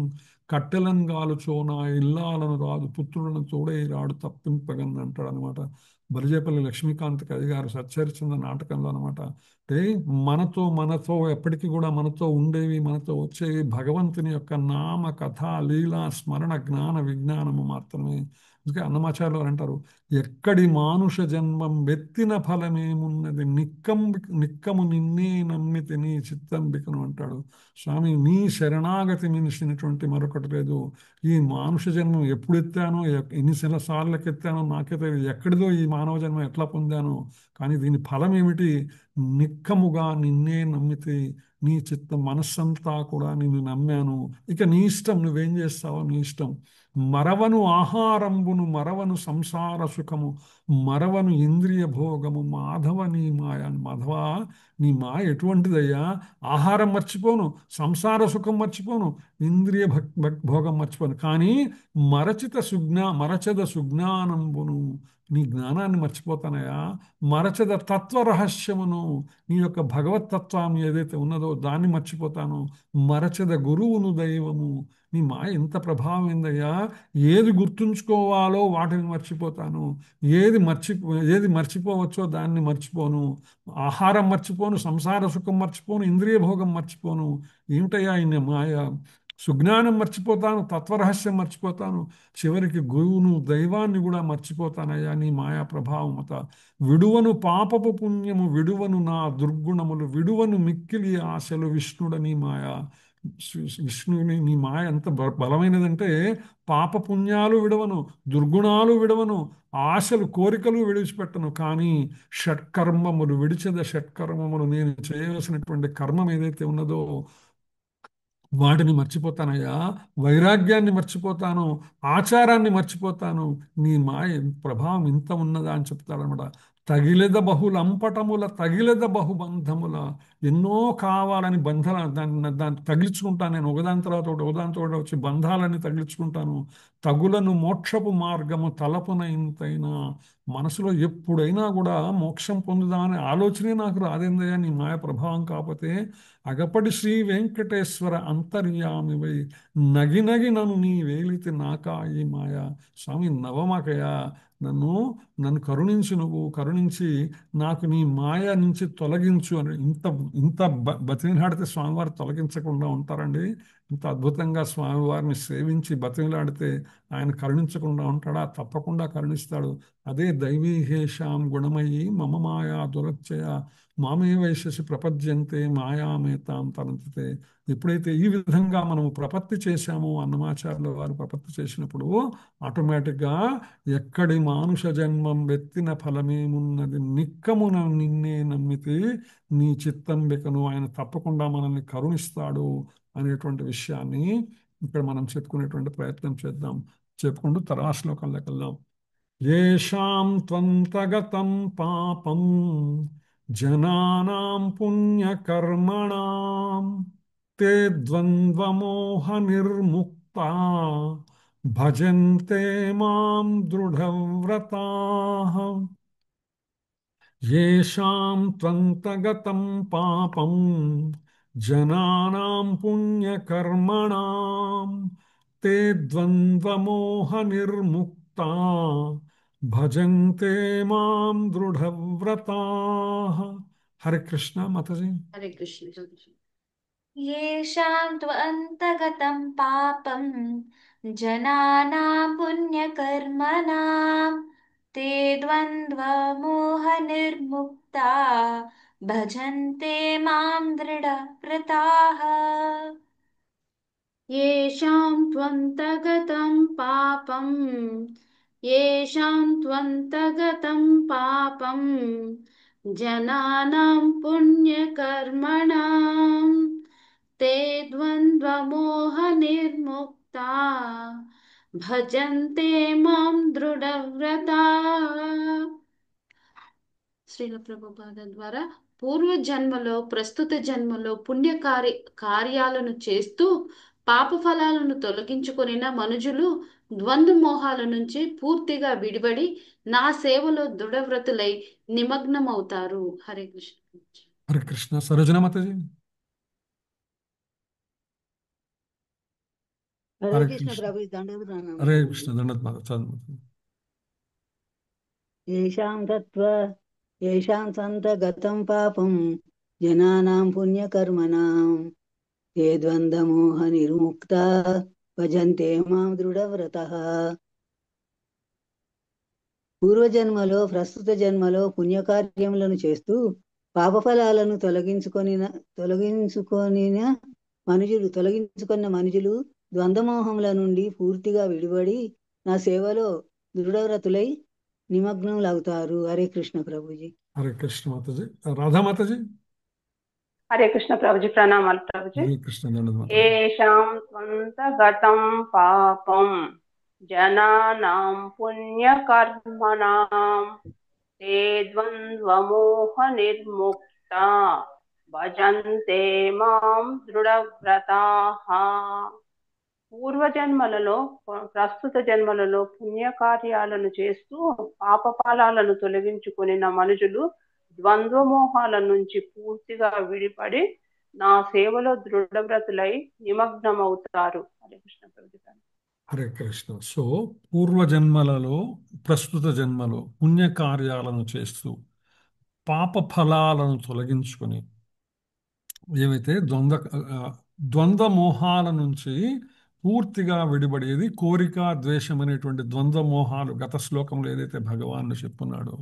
కట్టెలంగాలుచో నా ఇల్లాలను రాదు పుత్రులను తోడై రాడు తప్పింపగన్ అంటాడు అనమాట. బలిజేపల్లి లక్ష్మీకాంత్ కవి గారు సత్యహరిశ్చంద్ర నాటకంలో అనమాట. అంటే మనతో ఎప్పటికీ కూడా మనతో ఉండేవి, మనతో వచ్చేవి భగవంతుని యొక్క నామ కథ లీలా స్మరణ జ్ఞాన విజ్ఞానము మాత్రమే. అందుకే అన్నమాచార్యులు వారు అంటారు, ఎక్కడి మానుష జన్మం వెత్తిన ఫలమేమున్నది నిక్కము నిన్నే నమ్మితి నీ చిత్తంబికను అంటాడు స్వామి. నీ శరణాగతి మించినటువంటి మరొకటి లేదు. ఈ మానుష జన్మం ఎప్పుడు ఎత్తానో, ఎన్ని సార్లకు ఎత్తానో నాకే తెలియదు. ఎక్కడిదో ఈ మానవ జన్మం ఎట్లా పొందానో, కానీ దీని ఫలం ఏమిటి? నిక్కముగా నిన్నే నమ్మితే నీ చిత్తం మనస్సంతా కూడా నిన్ను నమ్మాను, ఇక నీ ఇష్టం, నువ్వేం చేస్తావో నీ ఇష్టం. మరవను ఆహారంబును మరవను సంసార సుఖము మరవను ఇంద్రియ భోగము మాధవ నీ మాయ. మాధవ నీ మాయ ఎటువంటిదయ్యా? ఆహారం మర్చిపోను, సంసార సుఖం మర్చిపోను, ఇంద్రియ భోగం మర్చిపోను, కానీ మరచద సుజ్ఞానంబును నీ జ్ఞానాన్ని మర్చిపోతానయా. మరచద తత్వ రహస్యమును నీ యొక్క భగవతత్వం ఏదైతే ఉన్నదో దాన్ని మర్చిపోతాను. మరచద గురువును దైవము. నీ మాయ ఎంత ప్రభావం ఏందయ్యా. ఏది గుర్తుంచుకోవాలో వాటిని మర్చిపోతాను, ఏది మర్చిపోవచ్చో దాన్ని మర్చిపోను. ఆహారం మర్చిపోను, సంసార సుఖం మర్చిపోను, ఇంద్రియ భోగం మర్చిపోను. ఏమిటయ్యా ఈ మాయ? సుజ్ఞానం మర్చిపోతాను, తత్వరహస్యం మర్చిపోతాను, చివరికి గురువును దైవాన్ని కూడా మర్చిపోతానయ్యా నీ మాయా ప్రభావమత. విడువను పాపపు పుణ్యము విడువను నా దుర్గుణములు విడువను మిక్కిలి ఆశలు విష్ణుడని మాయ. విష్ణుని నీ మాయ ఎంత బలమైనదంటే పాప పుణ్యాలు విడవను, దుర్గుణాలు విడవను, ఆశలు కోరికలు విడిచిపెట్టను, కానీ షట్కర్మములు షట్కర్మములు నేను చేయవలసినటువంటి కర్మం ఏదైతే ఉన్నదో వాటిని మర్చిపోతానయ్యా. వైరాగ్యాన్ని మర్చిపోతాను, ఆచారాన్ని మర్చిపోతాను. నీ మాయ ప్రభావం ఇంత ఉన్నదా అని చెప్తాడనమాట. తగిలెద బహులంపటముల తగిలెద బహుబంధముల. ఎన్నో కావాలని దాన్ని తగిలించుకుంటాను నేను, ఒకదాని తర్వాత వచ్చి బంధాలని తగిలించుకుంటాను. తగులను మోక్షపు మార్గము తలపున ఇంతైనా. మనసులో ఎప్పుడైనా కూడా మోక్షం పొందుదామనే ఆలోచనే నాకు రాదేందయ్యా నీ మాయ ప్రభావం కాకపోతే. అగపడి శ్రీ వెంకటేశ్వర అంతర్యామివై నగి నన్ను నీ వేలితి నాకా ఈ మాయ. స్వామి నవమాకయ్యా, నన్ను కరుణించి, నువ్వు కరుణించి నాకు నీ మాయ నుంచి తొలగించు అని. ఇంత బతిమిలాడితే స్వామివారు తొలగించకుండా ఉంటారండి? ఇంత అద్భుతంగా స్వామివారిని సేవించి బతిమిలాడితే ఆయన కరుణించకుండా ఉంటాడా? తప్పకుండా కరుణిస్తాడు. అదే దైవీహేషాం గుణమయి మమ మాయా దురచ్చయ మామే వైశసి ప్రపద్యంతే మాయామేతాం తరంతితే. ఎప్పుడైతే ఈ విధంగా మనము ప్రపత్తి చేశామో, అన్నమాచార్యుల వారు ప్రపత్తి చేసినప్పుడు ఆటోమేటిక్గా ఎక్కడి మానుష జన్మం వెత్తిన ఫలమేమున్నది నిక్కమున నిన్నే నమ్మితే నీ చిత్తం బెకను. ఆయన తప్పకుండా మనల్ని కరుణిస్తాడు అనేటువంటి విషయాన్ని ఇక్కడ మనం చెప్పుకునేటువంటి ప్రయత్నం చేద్దాం. చెప్పుకుంటూ తర్వాత శ్లోకంలోకి వెళ్దాం. ఏషాం త్వంతగతం పాపం జనానాం పుణ్యకర్మణాం తే ద్వంద్వమోహ నిర్ముక్తా భజంతే మాం దృఢవ్రతాః. ఏషాం త్వంతగతం పాపం జనానాం పుణ్యకర్మణాం తే ద్వంద్వమోహ నిర్ముక్తా భజంతే మాం దృఢవ్రతాః. హరే కృష్ణ మాతాజీ. హరే కృష్ణ. येषां त्वन्तगतं पापं जनानां पुण्यकर्मणां ते द्वन्द्वमोहनिर्मुक्ता भजन्ते मां दृढव्रताः. येषां त्वन्तगतं पापं जनानां पुण्यकर्मणां ते द्वन्द्वमोहनिर्मुक्ता భజంతే మాం దృఢవ్రతా. శ్రీల ప్రభుపాద ద్వారా పూర్వజన్మలో ప్రస్తుత జన్మలో కార్యాలను చేస్తూ పాప ఫలాలను తొలగించుకొనిన మనుజులు ద్వంద్వ మోహాల నుంచి పూర్తిగా విడిపడి నా సేవలో దృఢవ్రతులై నిమగ్నమవుతారు. హరే కృష్ణ. హరే కృష్ణ. సరోజన మాతాజీ. హరే హరే కృష్ణ కృష్ణ. ప్రభు దండవదనం. హరే కృష్ణ. దండత్ మాత చదువు. ఏషాం సంతగతం పాపం జనానాం పుణ్యకర్మణాం తే ద్వంద్వమోహ నిర్ముక్తా భజంతే మాం దృఢవ్రతః. పూర్వజన్మలో ప్రస్తుత జన్మలో పుణ్యకార్యములను చేస్తూ పాపఫలాలను తొలగించుకున్న మనుజులు ద్వంద్వమోహముల నుండి పూర్తిగా విడిపడి నా సేవలో దృఢవ్రతులై నిమగ్నములవుతారు. హరే కృష్ణ ప్రభుజీ. హరే కృష్ణ మాతాజీ. రాధా మాతాజీ. హరే కృష్ణ ప్రభుజీ. ప్రణామాలు ప్రభుజీ. హరే కృష్ణ. దండత్ మాతాజీ. ఏషాం స్వంతగతం పాపం జనానాం పుణ్యకర్మణాం తే ద్వంద్వమోహ నిర్ముక్తా భజంతే మాం దృఢవ్రతాః. పూర్వజన్మలలో ప్రస్తుత జన్మలలో పుణ్యకార్యాలను చేస్తూ పాపఫలాలను తొలగించుకొనిన మనుజులు ద్వంద్వమోహాల నుంచి పూర్తిగా విడిపడి నా సేవలో దృఢవ్రతులై నిమగ్నమవుతారు. హరే కృష్ణ ప్రభుజీ. హరే కృష్ణ. సో పూర్వజన్మలలో ప్రస్తుత జన్మలో పుణ్యకార్యాలను చేస్తూ పాప ఫలాలను తొలగించుకొని ఏవైతే ద్వంద్వ మోహాల నుంచి పూర్తిగా విడిపడేది కోరిక ద్వేషం అనేటువంటి ద్వంద్వ మోహాలు గత శ్లోకంలో ఏదైతే భగవానుడు చెప్పున్నాడో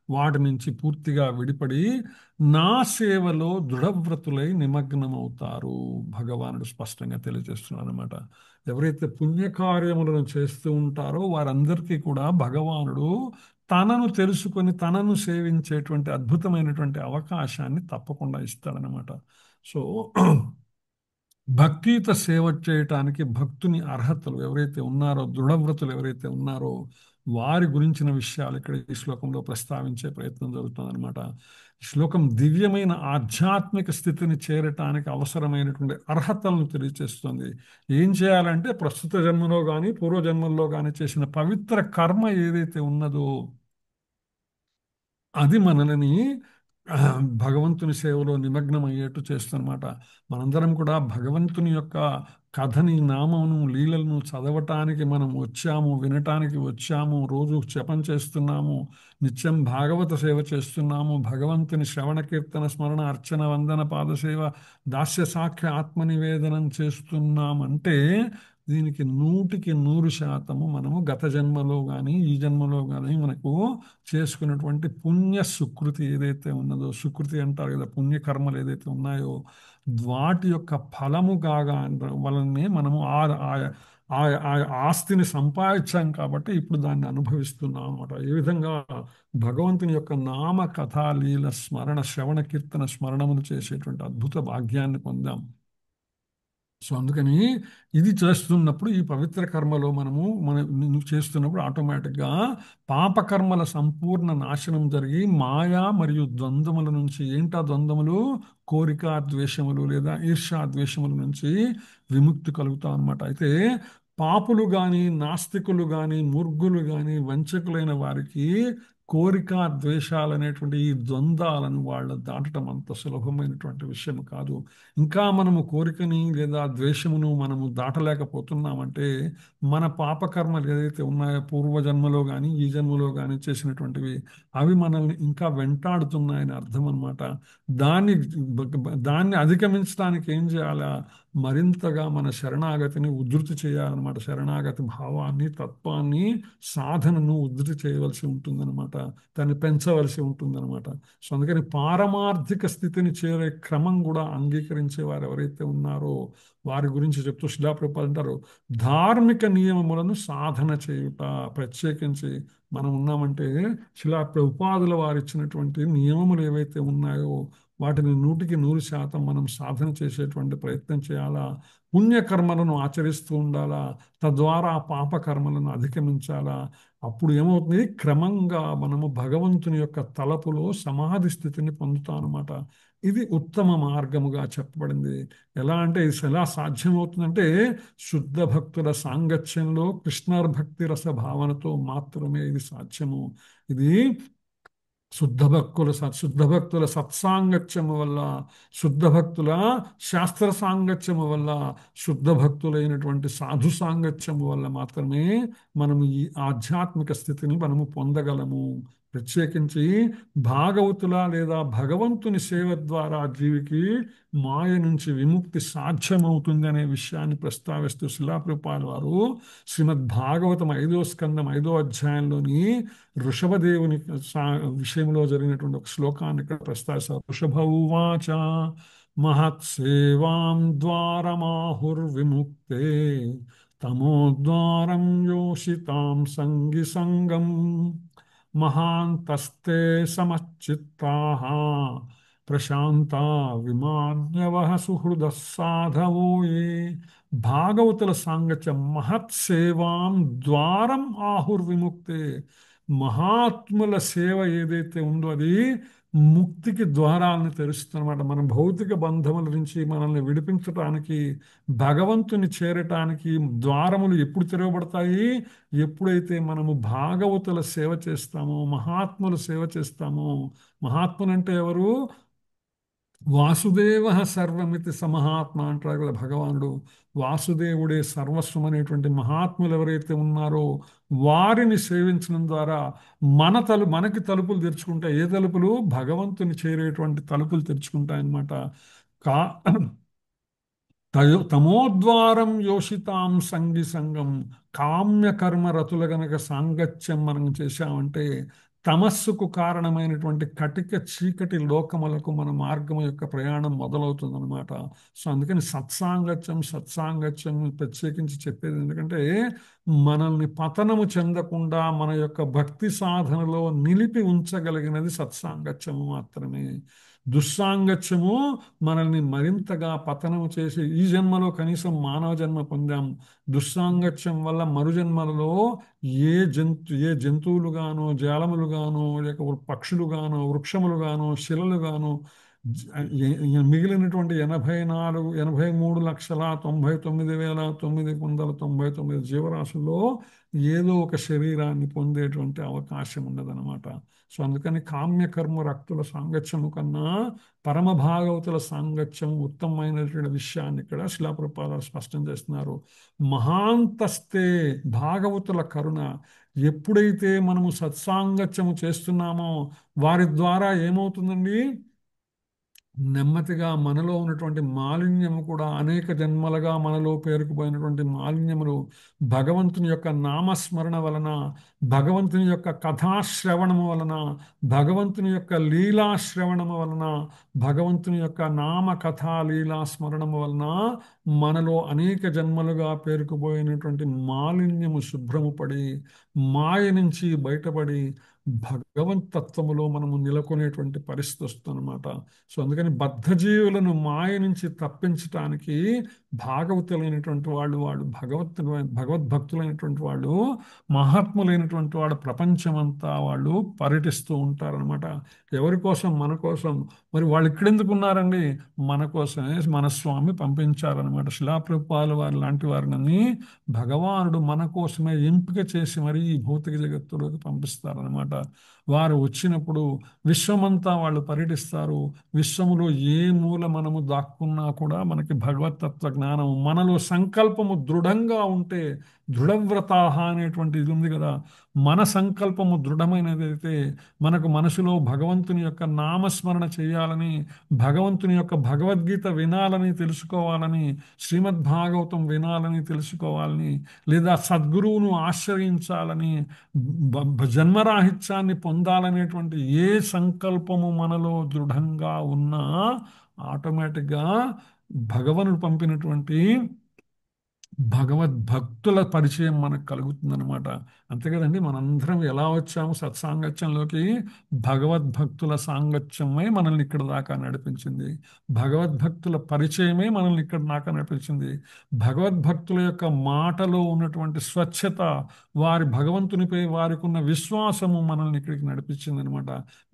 వాటి నుంచి పూర్తిగా విడిపడి నా సేవలో దృఢవ్రతులై నిమగ్నమవుతారు. భగవానుడు స్పష్టంగా తెలియజేస్తున్నాడు అనమాట. ఎవరైతే పుణ్యకార్యములను చేస్తూ ఉంటారో వారందరికీ కూడా భగవానుడు తనను తెలుసుకొని తనను సేవించేటువంటి అద్భుతమైనటువంటి అవకాశాన్ని తప్పకుండా ఇస్తాడనమాట. సో భక్తియుత సేవ చేయటానికి భక్తుని అర్హతలు ఎవరైతే ఉన్నారో దృఢవ్రతులు ఎవరైతే ఉన్నారో వారి గురించిన విషయాలు ఇక్కడ ఈ శ్లోకంలో ప్రస్తావించే ప్రయత్నం జరుగుతుందన్నమాట. ఈ శ్లోకం దివ్యమైన ఆధ్యాత్మిక స్థితిని చేరటానికి అవసరమైనటువంటి అర్హతలను తెలియజేస్తుంది. ఏం చేయాలంటే ప్రస్తుత జన్మలో కానీ పూర్వజన్మల్లో కానీ చేసిన పవిత్ర కర్మ ఏదైతే ఉన్నదో అది మనల్ని భగవంతుని సేవలో నిమగ్నం అయ్యేట్టు చేస్తున్నమాట. మనందరం కూడా భగవంతుని యొక్క కథని నామమును లీలలను చదవటానికి మనం వచ్చాము, వినటానికి వచ్చాము, రోజు జపం చేస్తున్నాము, నిత్యం భాగవత సేవ చేస్తున్నాము, భగవంతుని శ్రవణ కీర్తన స్మరణ అర్చన వందన పాదసేవ దాస్య సాఖ్య ఆత్మనివేదనం చేస్తున్నామంటే దీనికి 100% మనము గత జన్మలో కానీ ఈ జన్మలో కానీ మనకు చేసుకున్నటువంటి పుణ్య సుకృతి ఏదైతే ఉన్నదో, సుకృతి అంటారు కదా, పుణ్యకర్మలు ఏదైతే ఉన్నాయో వాటి యొక్క ఫలము కాగా వలనే మనము ఆ ఆస్తిని సంపాదించాం కాబట్టి ఇప్పుడు దాన్ని అనుభవిస్తున్నాం అన్నమాట. ఏ విధంగా భగవంతుని యొక్క నామ కథా లీల స్మరణ శ్రవణ కీర్తన స్మరణములు చేసేటువంటి అద్భుత భాగ్యాన్ని పొందాం. సో అందుకని ఇది చేస్తున్నప్పుడు ఈ పవిత్ర కర్మలో మనం చేస్తున్నప్పుడు ఆటోమేటిక్గా పాపకర్మల సంపూర్ణ నాశనం జరిగి మాయా మరియు ద్వంద్వముల నుంచి ఏంటా ద్వంద్వములు కోరిక ద్వేషములు లేదా ఈర్ష్యా ద్వేషముల నుంచి విముక్తి కలుగుతాం అన్నమాట. అయితే పాపులు కానీ నాస్తికులు కానీ మూర్ఖులు కానీ వంచకులైన వారికి కోరిక ద్వేషాలు అనేటువంటి ఈ ద్వంద్వాలను వాళ్ళు దాటడం అంత సులభమైనటువంటి విషయం కాదు. ఇంకా మనము కోరికని లేదా ద్వేషమును మనము దాటలేకపోతున్నామంటే మన పాపకర్మలు ఏదైతే ఉన్నాయో పూర్వజన్మలో కానీ ఈ జన్మలో కానీ చేసినటువంటివి అవి మనల్ని ఇంకా వెంటాడుతున్నాయని అర్థం అన్నమాట. దాన్ని దాన్ని అధిగమించడానికి ఏం చేయాలా? మరింతగా మన శరణాగతిని ఉధృతి చేయాలన్నమాట. శరణాగతి భావాన్ని, తత్వాన్ని, సాధనను ఉధృతి చేయవలసి ఉంటుందన్నమాట. దాన్ని పెంచవలసి ఉంటుందన్నమాట. సో అందుకని పారమార్థిక స్థితిని చేరే క్రమం కూడా అంగీకరించే వారు ఎవరైతే ఉన్నారో వారి గురించి చెప్తూ శిలా ప్రభుపాదులు అంటారు, ధార్మిక నియమములను సాధన చేయుట. ప్రత్యేకించి మనం ఉన్నామంటే శిలా ప్రభుపాదుల వారు ఇచ్చినటువంటి నియమములు ఏవైతే ఉన్నాయో వాటిని 100% మనం సాధన చేసేటువంటి ప్రయత్నం చేయాలా. పుణ్యకర్మలను ఆచరిస్తూ ఉండాలా. తద్వారా పాపకర్మలను అధిగమించాలా. అప్పుడు ఏమవుతుంది? క్రమంగా మనము భగవంతుని యొక్క తలపులో సమాధి స్థితిని పొందుతాం అన్నమాట. ఇది ఉత్తమ మార్గముగా చెప్పబడింది. ఎలా అంటే ఇది ఎలా సాధ్యమవుతుందంటే శుద్ధ భక్తుల సాంగత్యంలో కృష్ణార్భక్తి రస భావనతో మాత్రమే ఇది సాధ్యము. ఇది శుద్ధ భక్తుల సత్సాంగత్యము వల్ల, శుద్ధ భక్తుల శాస్త్ర సాంగత్యము వల్ల, శుద్ధ భక్తులైనటువంటి సాధు సాంగత్యము వల్ల మాత్రమే మనము ఈ ఆధ్యాత్మిక స్థితిని మనము పొందగలము. ప్రత్యేకించి భాగవతుల లేదా భగవంతుని సేవ ద్వారా జీవికి మాయ నుంచి విముక్తి సాధ్యమవుతుంది అనే విషయాన్ని ప్రస్తావిస్తూ శిలా ప్రభుపాదుల వారు శ్రీమద్ భాగవతం 5వ స్కందం 5వ అధ్యాయంలోని వృషభదేవుని విషయంలో జరిగినటువంటి ఒక శ్లోకాన్ని ఇక్కడ ప్రస్తావిస్తారు. వృషభ ఉవాచ మహత్సేవాం ద్వారమాహుర్విముక్తే తమోద్వారం యోషితాం సంగి సంగం మహాంతస్తే సమచిత్తాః ప్రశాంత విమాన్యవః సుహృద సాధవో ఏ. భాగవతుల సాంగత్యం మహత్సేవాం ద్వారం ఆహుర్విముక్తే. మహాత్ముల సేవ ఏదైతే ఉందో అది ముక్తికి ద్వారాలను తెరుస్తుందన్నమాట. మన భౌతిక బంధముల నుంచి మనల్ని విడిపించటానికి, భగవంతుని చేరటానికి ద్వారములు ఎప్పుడు తెరవబడతాయి? ఎప్పుడైతే మనము భాగవతుల సేవ చేస్తామో, మహాత్ముల సేవ చేస్తామో. మహాత్ములంటే ఎవరు? వాసుదేవ సర్వమితి సమహాత్మ అంటారు కదా భగవానుడు. వాసుదేవుడే సర్వస్వం అనేటువంటి మహాత్ములు ఎవరైతే ఉన్నారో వారిని సేవించడం ద్వారా మనకి తలుపులు తెరుచుకుంటాయి. ఏ తలుపులు? భగవంతుని చేరేటువంటి తలుపులు తెరుచుకుంటాయన్నమాట. తమోద్వారం యోషితాం సంగి సంగం. కామ్యకర్మ రతుల గనక సాంగత్యం మనం చేశామంటే తమస్సుకు కారణమైనటువంటి కటిక చీకటి లోకములకు మన మార్గం యొక్క ప్రయాణం మొదలవుతుందన్నమాట. సో అందుకని సత్సాంగత్యం ప్రత్యేకించి చెప్పేది ఎందుకంటే మనల్ని పతనము చెందకుండా మన యొక్క భక్తి సాధనలో నిలిపి ఉంచగలిగినది సత్సాంగత్యము మాత్రమే. దుస్సాంగత్యము మనల్ని మరింతగా పతనము చేసి ఈ జన్మలో కనీసం మానవ జన్మ పొందాం. దుస్సాంగత్యం వల్ల మరుజన్మలలో ఏ జంతువులు గానో, జాలములు గానో, లేక పక్షులు గానో, వృక్షములు గానో, శిలలు గానో మిగిలినటువంటి 83,93,999 జీవరాశుల్లో ఏదో ఒక శరీరాన్ని పొందేటువంటి అవకాశం ఉన్నదన్నమాట. సో అందుకని కామ్యకర్మ రక్తుల సాంగత్యము కన్నా పరమ భాగవతుల సాంగత్యం ఉత్తమమైనటువంటి విషయాన్ని ఇక్కడ శిలా ప్రభుపాదులు స్పష్టం చేస్తున్నారు. మహాంతస్తే భాగవతుల కరుణ. ఎప్పుడైతే మనము సత్సాంగత్యము చేస్తున్నామో వారి ద్వారా ఏమవుతుందండి? నెమ్మదిగా మనలో ఉన్నటువంటి మాలిన్యము కూడా అనేక జన్మలుగా మనలో పేరుకుపోయినటువంటి మాలిన్యములు భగవంతుని యొక్క నామస్మరణ వలన, భగవంతుని యొక్క కథాశ్రవణము వలన, భగవంతుని యొక్క లీలాశ్రవణము వలన, భగవంతుని యొక్క నామ కథా లీలా స్మరణము వలన మనలో అనేక జన్మలుగా పేరుకుపోయినటువంటి మాలిన్యము శుభ్రము పడి మాయ నుంచి బయటపడి భగవంతత్వములో మనము నెలకొనేటువంటి పరిస్థితి వస్తుందన్నమాట. సో అందుకని బద్ధజీవులను మాయ నుంచి తప్పించటానికి భాగవతులైనటువంటి వాళ్ళు భగవద్భక్తులైనటువంటి వాళ్ళు, మహాత్ములైనటువంటి వాడు ప్రపంచమంతా వాళ్ళు పర్యటిస్తూ ఉంటారనమాట. ఎవరి కోసం? మన కోసం. మరి వాళ్ళు ఇక్కడెందుకు ఉన్నారండి? మన కోసమే మన స్వామి పంపించారనమాట. శిలా ప్రభుపాదుల వారి లాంటి వారిని భగవానుడు మన కోసమే ఎంపిక చేసి మరి ఈ భౌతిక జగత్తులోకి పంపిస్తారనమాట. వారు వచ్చినప్పుడు విశ్వమంతా వాళ్ళు పర్యటిస్తారు. విశ్వములో ఏ మూల మనము దాక్కున్నా కూడా మనకి భగవతత్వ జ్ఞానం మనలో సంకల్పము దృఢంగా ఉంటే, దృఢవ్రతాహ అనేటువంటి ఇది ఉంది కదా, మన సంకల్పము దృఢమైనదైతే మనకు మనసులో భగవంతుని యొక్క నామస్మరణ చేయాలని, భగవంతుని యొక్క భగవద్గీత వినాలని, తెలుసుకోవాలని, శ్రీమద్ భాగవతం వినాలని, తెలుసుకోవాలని, లేదా సద్గురువును ఆశ్రయించాలని, జన్మరాహిత్యాన్ని పొందాలనేటువంటి ఏ సంకల్పము మనలో దృఢంగా ఉన్నా ఆటోమేటిక్గా భగవనుడు పంపినటువంటి భగవద్భక్తుల పరిచయం మనకు కలుగుతుందన్నమాట. అంతే కదండి, మనందరం ఎలా వచ్చాము సత్సాంగత్యంలోకి? భగవద్భక్తుల సాంగత్యమే మనల్ని ఇక్కడ దాకా నడిపించింది. భగవద్భక్తుల పరిచయమే మనల్ని ఇక్కడ దాకా నడిపించింది. భగవద్భక్తుల యొక్క మాటలో ఉన్నటువంటి స్వచ్ఛత, వారి భగవంతునిపై వారికి ఉన్న విశ్వాసము మనల్ని ఇక్కడికి నడిపించింది అనమాట.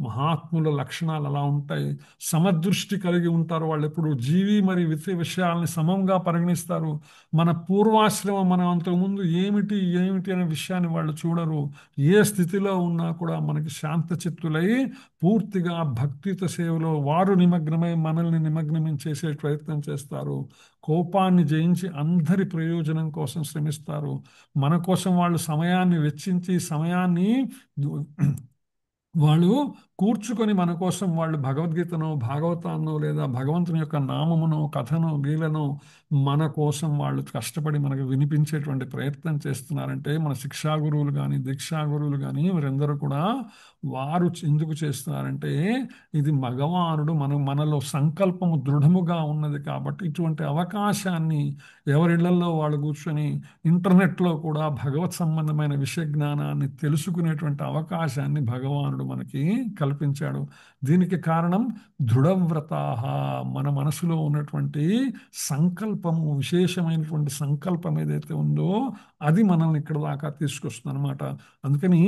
మహాత్ముల లక్షణాలు అలా ఉంటాయి. సమదృష్టి కలిగి ఉంటారు వాళ్ళు. ఎప్పుడు జీవి మరియు విషయాలని సమంగా పరిగణిస్తారు. మన పూర్వాశ్రమం, మనం అంతకుముందు ఏమిటి అనే విషయాన్ని వాళ్ళు చూడరు. ఏ స్థితిలో ఉన్నా కూడా మనకి శాంత చిత్తులై పూర్తిగా భక్తిత సేవలో వారు నిమగ్నమై మనల్ని నిమగ్నం చేసే ప్రయత్నం చేస్తారు. కోపాన్ని జయించి అందరి ప్రయోజనం కోసం శ్రమిస్తారు. మన కోసం వాళ్ళు సమయాన్ని వెచ్చించి, సమయాన్ని వాళ్ళు కూర్చుకొని మన కోసం వాళ్ళు భగవద్గీతను, భాగవతాన్నో, లేదా భగవంతుని యొక్క నామమును, కథను, లీలను మన కోసం వాళ్ళు కష్టపడి మనకు వినిపించేటువంటి ప్రయత్నం చేస్తున్నారంటే, మన శిక్షా గురువులు కానీ, దీక్షా గురువులు కానీ వీరందరూ కూడా వారు ఎందుకు చేస్తున్నారంటే, ఇది భగవానుడు మనలో సంకల్పము దృఢముగా ఉన్నది కాబట్టి ఇటువంటి అవకాశాన్ని ఎవరిళ్లలో వాళ్ళు కూర్చొని ఇంటర్నెట్లో కూడా భగవత్ సంబంధమైన విషయ జ్ఞానాన్ని తెలుసుకునేటువంటి అవకాశాన్ని భగవానుడు మనకి కల్పించాడు. దీనికి కారణం దృఢవ్రతాహ, మన మనసులో ఉన్నటువంటి సంకల్పము, విశేషమైనటువంటి సంకల్పం ఏదైతే ఉందో అది మనల్ని ఇక్కడ దాకా తీసుకొస్తుంది అనమాట. అందుకని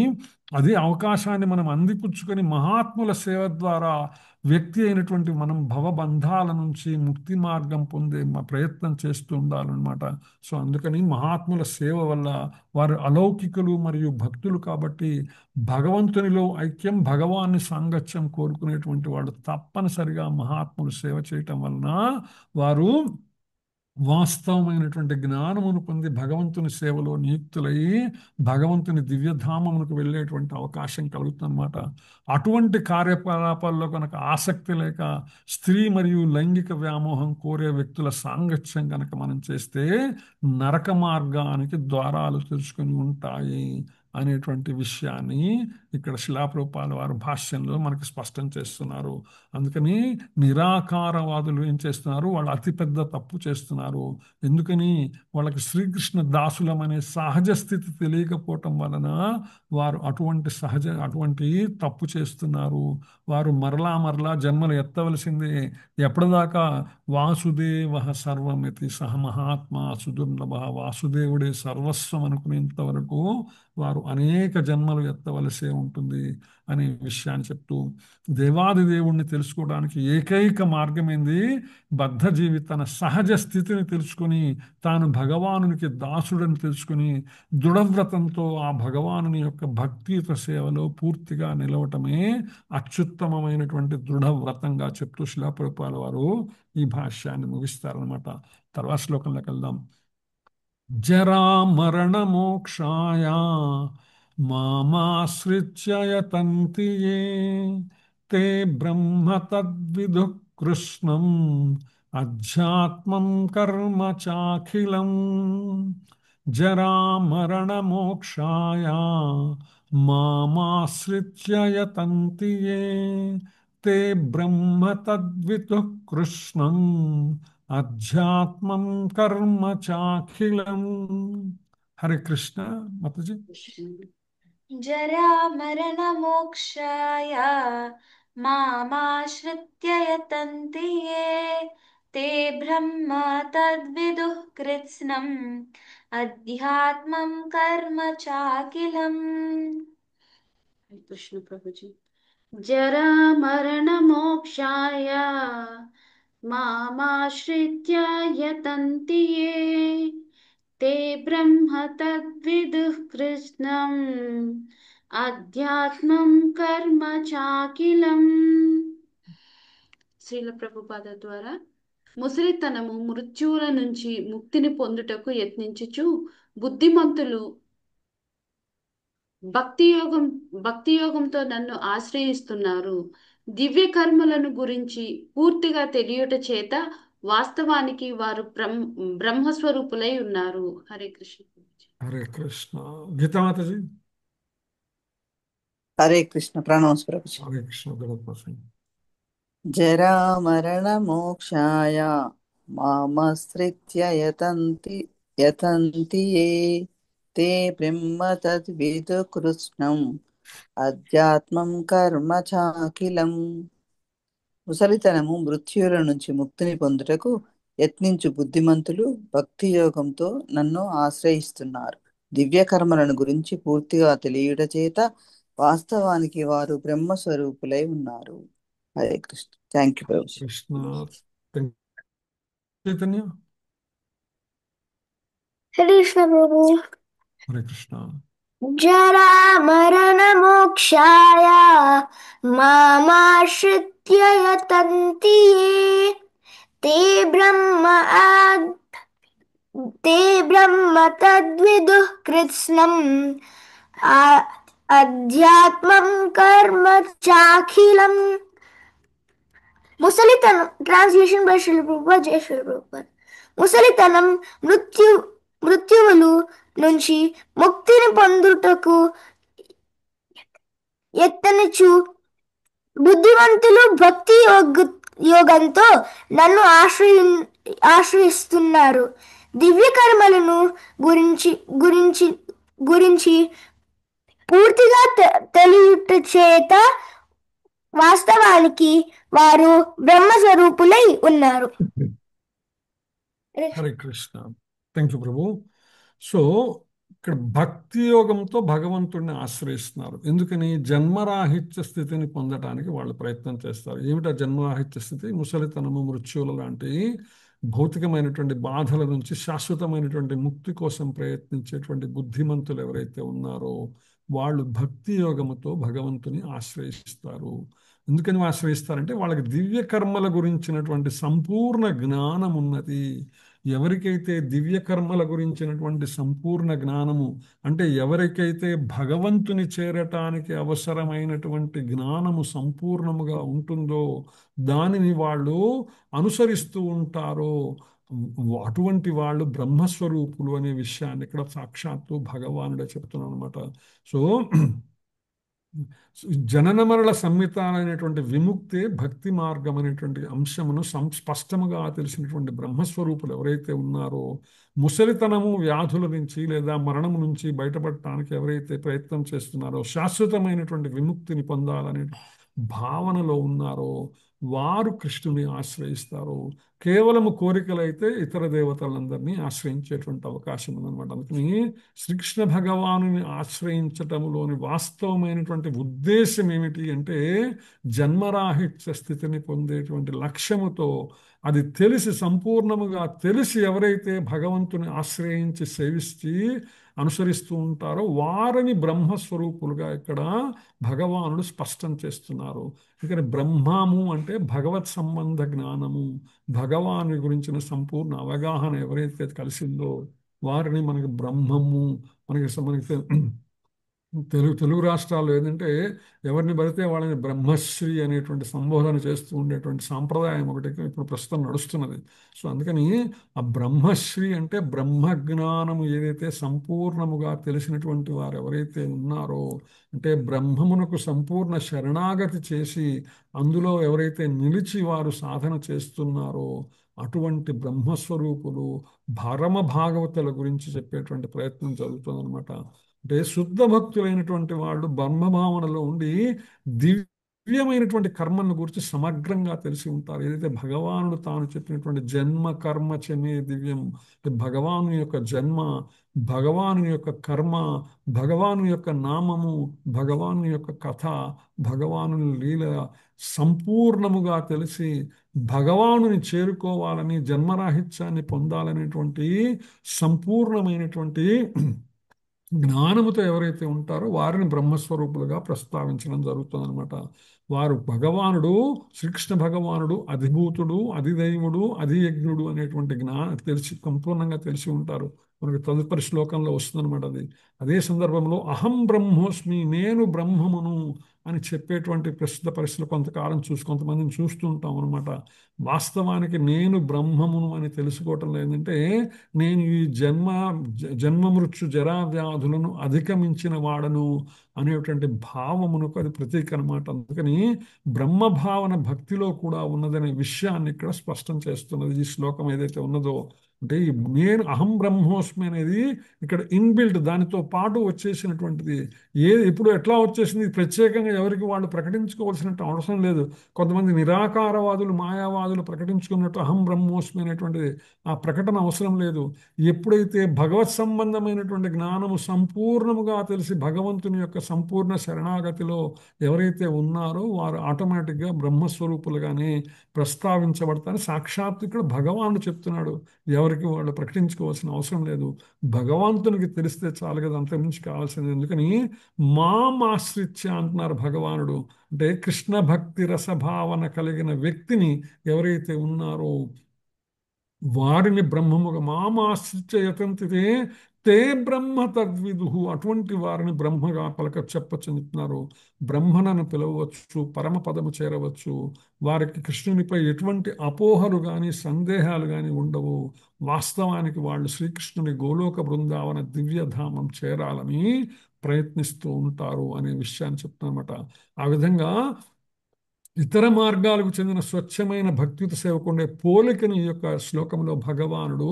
అదే అవకాశాన్ని మనం అందిపుచ్చుకొని మహాత్ముల సేవ ద్వారా వ్యక్తి అయినటువంటి మనం భవబంధాల నుంచి ముక్తి మార్గం పొందే ప్రయత్నం చేస్తూ ఉండాలన్నమాట. సో అందుకని మహాత్ముల సేవ వల్ల వారు అలౌకికులు మరియు భక్తులు కాబట్టి భగవంతునిలో ఐక్యం, భగవాన్ని సాంగత్యం కోరుకునేటువంటి వాళ్ళు తప్పనిసరిగా మహాత్ములు సేవ చేయటం వలన వారు వాస్తవమైనటువంటి జ్ఞానమును పొంది భగవంతుని సేవలో నియుక్తులై భగవంతుని దివ్యధామమునకు వెళ్ళేటువంటి అవకాశం కలుగుతుందన్నమాట. అటువంటి కార్యకలాపాల్లో కనుక ఆసక్తి లేక స్త్రీ మరియు లైంగిక వ్యామోహం కోరే వ్యక్తుల సాంగత్యం కనుక మనం చేస్తే నరక మార్గానికి ద్వారాలు తెరుచుకొని ఉంటాయి అనేటువంటి విషయాన్ని ఇక్కడ శిలాప్రభుపాద వారు భాష్యంలో మనకి స్పష్టం చేస్తున్నారు. అందుకని నిరాకారవాదులు ఏం చేస్తున్నారు? వాళ్ళు అతిపెద్ద తప్పు చేస్తున్నారు. ఎందుకని? వాళ్ళకి శ్రీకృష్ణ దాసులం అనే సహజ స్థితి తెలియకపోవటం వలన వారు అటువంటి తప్పు చేస్తున్నారు. వారు మరలా జన్మలు ఎత్తవలసిందే. ఎప్పటిదాకా? వాసుదేవ సర్వమితి సహ మహాత్మా సుదుర్లభ, వాసుదేవుడే సర్వస్వం అనుకునేంత వరకు వారు అనేక జన్మలు ఎత్తవలసే ఉంటుంది అనే విషయాన్ని చెప్తూ, దేవాది దేవుణ్ణి తెలుసుకోవడానికి ఏకైక మార్గం ఏంది? బద్ధజీవి తన సహజ స్థితిని తెలుసుకొని తాను భగవానునికి దాసుడని తెలుసుకుని దృఢవ్రతంతో ఆ భగవానుని యొక్క భక్తియుత సేవలో పూర్తిగా నిలవటమే అత్యుత్తమమైనటువంటి దృఢవ్రతంగా చెప్తూ శిలాప్రభుపాద వారు ఈ భాష్యాన్ని ముగిస్తారనమాట. తర్వాత శ్లోకంలోకి వెళ్దాం. జరా మరణ మోక్షాయ మామాశ్రిత్య యతంతి యే తే బ్రహ్మ తద్విదుః కృష్ణం అధ్యాత్మం కర్మ చాఖిలం. జరా మరణ మోక్షాయ మామాశ్రిత్య యతంతి యే తే బ్రహ్మ తద్విదుః కృష్ణం అధ్యాత్మం కర్మ చాఖిలం. హరే కృష్ణ. మాతాజీ. జరా మరణ మోక్షాయ మామాశ్రిత్య యతంతి యే తే బ్రహ్మ తద్విదుః కృత్స్నం అధ్యాత్మం కర్మ చాకిలం. కృష్ణ ప్రభుజీ. జరా మరణ మోక్షాయ మామాశ్రిత్య యతంతి యే తే బ్రహ్మ తద్విదుః కృష్ణం అధ్యాత్మం కర్మ చాకిలం. శ్రీల ప్రభుపాద ద్వారా ముసలితనము మృత్యువుల నుంచి ముక్తిని పొందుటకు యత్నించుచు బుద్ధిమంతులు భక్తి యోగంతో నన్ను ఆశ్రయిస్తున్నారు. దివ్య కర్మలను గురించి పూర్తిగా తెలియుట చేత వాస్తవానికి వారు బ్రహ్మస్వరూపులై ఉన్నారు. హరే కృష్ణ. హరే కృష్ణ. గీతామాతజీ. హరే కృష్ణ. ప్రణామస్ ప్రభుజీ. హరే కృష్ణ. గణపతి. జరా మరణ మోక్షాయ మామశ్రిత్య యతంతి యే తే బ్రహ్మ తద్విదు కృష్ణం అధ్యాత్మం కర్మ చాకిలం. ముసలితనము మృత్యువుల నుంచి ముక్తిని పొందుటకు యత్నించు బుద్ధిమంతులు భక్తి యోగంతో నన్ను ఆశ్రయిస్తున్నారు. దివ్య కర్మలను గురించి పూర్తిగా తెలియుట చేత వాస్తవానికి వారు బ్రహ్మస్వరూపులై ఉన్నారు. హరే కృష్ణ. థ్యాంక్ యూ ప్రభు. కృష్ణ. చైతన్య. హరే కృష్ణ ప్రభు. హరే కృష్ణ. జరా మరణ మోక్షాయ మామాశ్రిత్య యతంతి యే తే బ్రహ్మ తద్విదుః కృత్స్నం అధ్యాత్మం కర్మ చాఖిలం. ముసలితనం. Translation by Srila Prabhupada. జై శ్రీల ప్రభుపాద. ముసలితనం మృత్యువులు నుంచి ముక్తిని పొందుటకు యత్నించు బుద్ధిమంతులు భక్తి యోగంతో నన్ను ఆశ్రయిస్తున్నారు. దివ్య కర్మలను గురించి పూర్తిగా తెలియుట చేత వాస్తవానికి వారు బ్రహ్మస్వరూపులై ఉన్నారు. Hare Krishna. Thank you Prabhu. So ఇక్కడ భక్తి యోగంతో భగవంతుడిని ఆశ్రయిస్తున్నారు. ఎందుకని? జన్మరాహిత్య స్థితిని పొందడానికి వాళ్ళు ప్రయత్నం చేస్తారు. ఏమిటా జన్మరాహిత్య స్థితి? ముసలితనము, మృత్యువుల లాంటి భౌతికమైనటువంటి బాధల నుంచి శాశ్వతమైనటువంటి ముక్తి కోసం ప్రయత్నించేటువంటి బుద్ధిమంతులు ఎవరైతే ఉన్నారో వాళ్ళు భక్తి యోగముతో భగవంతుని ఆశ్రయిస్తారు. ఎందుకని ఆశ్రయిస్తారంటే వాళ్ళకి దివ్య కర్మల గురించినటువంటి సంపూర్ణ జ్ఞానం ఉన్నది. ఎవరికైతే దివ్య కర్మల గురించినటువంటి సంపూర్ణ జ్ఞానము అంటే ఎవరికైతే భగవంతుని చేరటానికి అవసరమైనటువంటి జ్ఞానము సంపూర్ణముగా ఉంటుందో దానిని వాళ్ళు అనుసరిస్తూ ఉంటారో అటువంటి వాళ్ళు బ్రహ్మస్వరూపులు అనే విషయాన్ని ఇక్కడ సాక్షాత్తు భగవానుడే చెప్తున్నాను అనమాట. సో జనన మరణ సంహిత అనేటువంటి విముక్తే భక్తి మార్గం అనేటువంటి అంశమును స్పష్టముగా తెలిసినటువంటి బ్రహ్మస్వరూపులు ఎవరైతే ఉన్నారో ముసలితనము వ్యాధుల నుంచి లేదా మరణము నుంచి బయటపడటానికి ఎవరైతే ప్రయత్నం చేస్తున్నారో శాశ్వతమైనటువంటి విముక్తిని పొందాలనే భావనలో ఉన్నారో వారు కృష్ణుని ఆశ్రయిస్తారు. కేవలము కోరికలైతే ఇతర దేవతలందరినీ ఆశ్రయించేటువంటి అవకాశం ఉందన్నమాట. అందుకని శ్రీకృష్ణ భగవానుని ఆశ్రయించటంలోని వాస్తవమైనటువంటి ఉద్దేశం ఏమిటి అంటే జన్మరాహిత్య స్థితిని పొందేటువంటి లక్ష్యముతో అది తెలిసి సంపూర్ణముగా తెలిసి ఎవరైతే భగవంతుని ఆశ్రయించి సేవిస్తూ అనుసరిస్తూ ఉంటారో వారిని బ్రహ్మస్వరూపులుగా ఇక్కడ భగవానుడు స్పష్టం చేస్తున్నారు. ఇక్కడ బ్రహ్మము అంటే భగవత్ సంబంధ జ్ఞానము, భగవాను గురించిన సంపూర్ణ అవగాహన ఎవరైతే కలిసిందో వారిని మనకి బ్రహ్మము మనకి తెలుగు రాష్ట్రాల్లో ఏంటంటే ఎవరిని పడితే వాళ్ళని బ్రహ్మశ్రీ అనేటువంటి సంబోధన చేస్తూ ఉండేటువంటి సాంప్రదాయం ఒకటి ఇప్పుడు ప్రస్తుతం నడుస్తున్నది. సో అందుకని ఆ బ్రహ్మశ్రీ అంటే బ్రహ్మజ్ఞానము ఏదైతే సంపూర్ణముగా తెలిసినటువంటి వారు ఎవరైతే ఉన్నారో అంటే బ్రహ్మమునకు సంపూర్ణ శరణాగతి చేసి అందులో ఎవరైతే నిలిచి వారు సాధన చేస్తున్నారో అటువంటి బ్రహ్మస్వరూపులు పరమ భాగవతుల గురించి చెప్పేటువంటి ప్రయత్నం జరుగుతుందన్నమాట. అంటే శుద్ధ భక్తులైనటువంటి వాళ్ళు బ్రహ్మభావనలో ఉండి దివ్యమైనటువంటి కర్మను గురించి సమగ్రంగా తెలిసి ఉంటారు. ఏదైతే భగవానుడు తాను చెప్పినటువంటి జన్మ కర్మ చమే దివ్యం, భగవాను యొక్క జన్మ, భగవాను యొక్క కర్మ, భగవాను యొక్క నామము, భగవాను యొక్క కథ, భగవాను లీల సంపూర్ణముగా తెలిసి భగవానుని చేరుకోవాలని జన్మరాహిత్యాన్ని పొందాలనేటువంటి సంపూర్ణమైనటువంటి జ్ఞానముతో ఎవరైతే ఉంటారో వారిని బ్రహ్మస్వరూపులుగా ప్రస్తావించడం జరుగుతుందన్నమాట. వారు భగవానుడు, శ్రీకృష్ణ భగవానుడు అధిభూతుడు, అధిదైవుడు, అధియజ్ఞుడు అనేటువంటి తెలిసి సంపూర్ణంగా తెలిసి ఉంటారు. మనకు తదుపరి శ్లోకంలో వస్తుందన్నమాట అది. అదే సందర్భంలో అహం బ్రహ్మోస్మి, నేను బ్రహ్మమును అని చెప్పేటువంటి ప్రస్తుత పరిస్థితులు కొంతకాలం కొంతమందిని చూస్తూ ఉంటాం అనమాట. వాస్తవానికి నేను బ్రహ్మమును అని తెలుసుకోవటం లేదంటే నేను ఈ జన్మ మృత్యు జరా వ్యాధులను అధిగమించిన వాడను అనేటువంటి భావమునకు అది ప్రతీక అనమాట. అందుకని బ్రహ్మభావన భక్తిలో కూడా ఉన్నదనే విషయాన్ని ఇక్కడ స్పష్టం చేస్తున్నది ఈ శ్లోకం ఏదైతే ఉన్నదో. అంటే ఈ నేను అహం బ్రహ్మోస్మి అనేది ఇక్కడ ఇన్బిల్ట్, దానితో పాటు వచ్చేసినటువంటిది. ఎప్పుడు ఎట్లా వచ్చేసింది, ప్రత్యేకంగా ఎవరికి వాళ్ళు ప్రకటించుకోవాల్సినట్టు అవసరం లేదు. కొంతమంది నిరాకారవాదులు, మాయావాదులు ప్రకటించుకున్నట్టు అహం బ్రహ్మోస్మి అనేటువంటిది ఆ ప్రకటన అవసరం లేదు. ఎప్పుడైతే భగవత్ సంబంధమైనటువంటి జ్ఞానము సంపూర్ణముగా తెలిసి భగవంతుని యొక్క సంపూర్ణ శరణాగతిలో ఎవరైతే ఉన్నారో వారు ఆటోమేటిక్గా బ్రహ్మస్వరూపులుగానే ప్రస్తావించబడతారు. సాక్షాత్ ఇక్కడ భగవానుడు చెప్తున్నాడు, ఎవరికి వాళ్ళు ప్రకటించుకోవాల్సిన అవసరం లేదు. భగవంతునికి తెలిస్తే చాలు కదా, అంతకుమించి కావాల్సింది. ఎందుకని ఆశ్రిత్య అంటున్నారు భగవానుడు. అంటే కృష్ణ భక్తి రసభావన కలిగిన వ్యక్తిని ఎవరైతే ఉన్నారో వారిని బ్రహ్మముగా మామాశ్రిత్య యతంతితే తే బ్రహ్మ తద్విదు, అటువంటి వారిని బ్రహ్మగా చెప్పచెందుతున్నారు. బ్రహ్మనను పిలవచ్చు, పరమపదము చేరవచ్చు. వారికి కృష్ణునిపై ఎటువంటి అపోహలు కానీ సందేహాలు కానీ ఉండవు. వాస్తవానికి వాళ్ళు శ్రీకృష్ణుని గోలోక బృందావన దివ్యధామం చేరాలని ప్రయత్నిస్తూ ఉంటారు అనే విషయాన్ని చెప్తానమాట. ఆ విధంగా ఇతర మార్గాలకు చెందిన స్వచ్ఛమైన భక్తియుత సేవకుండే పోలికను ఈ యొక్క శ్లోకంలో భగవానుడు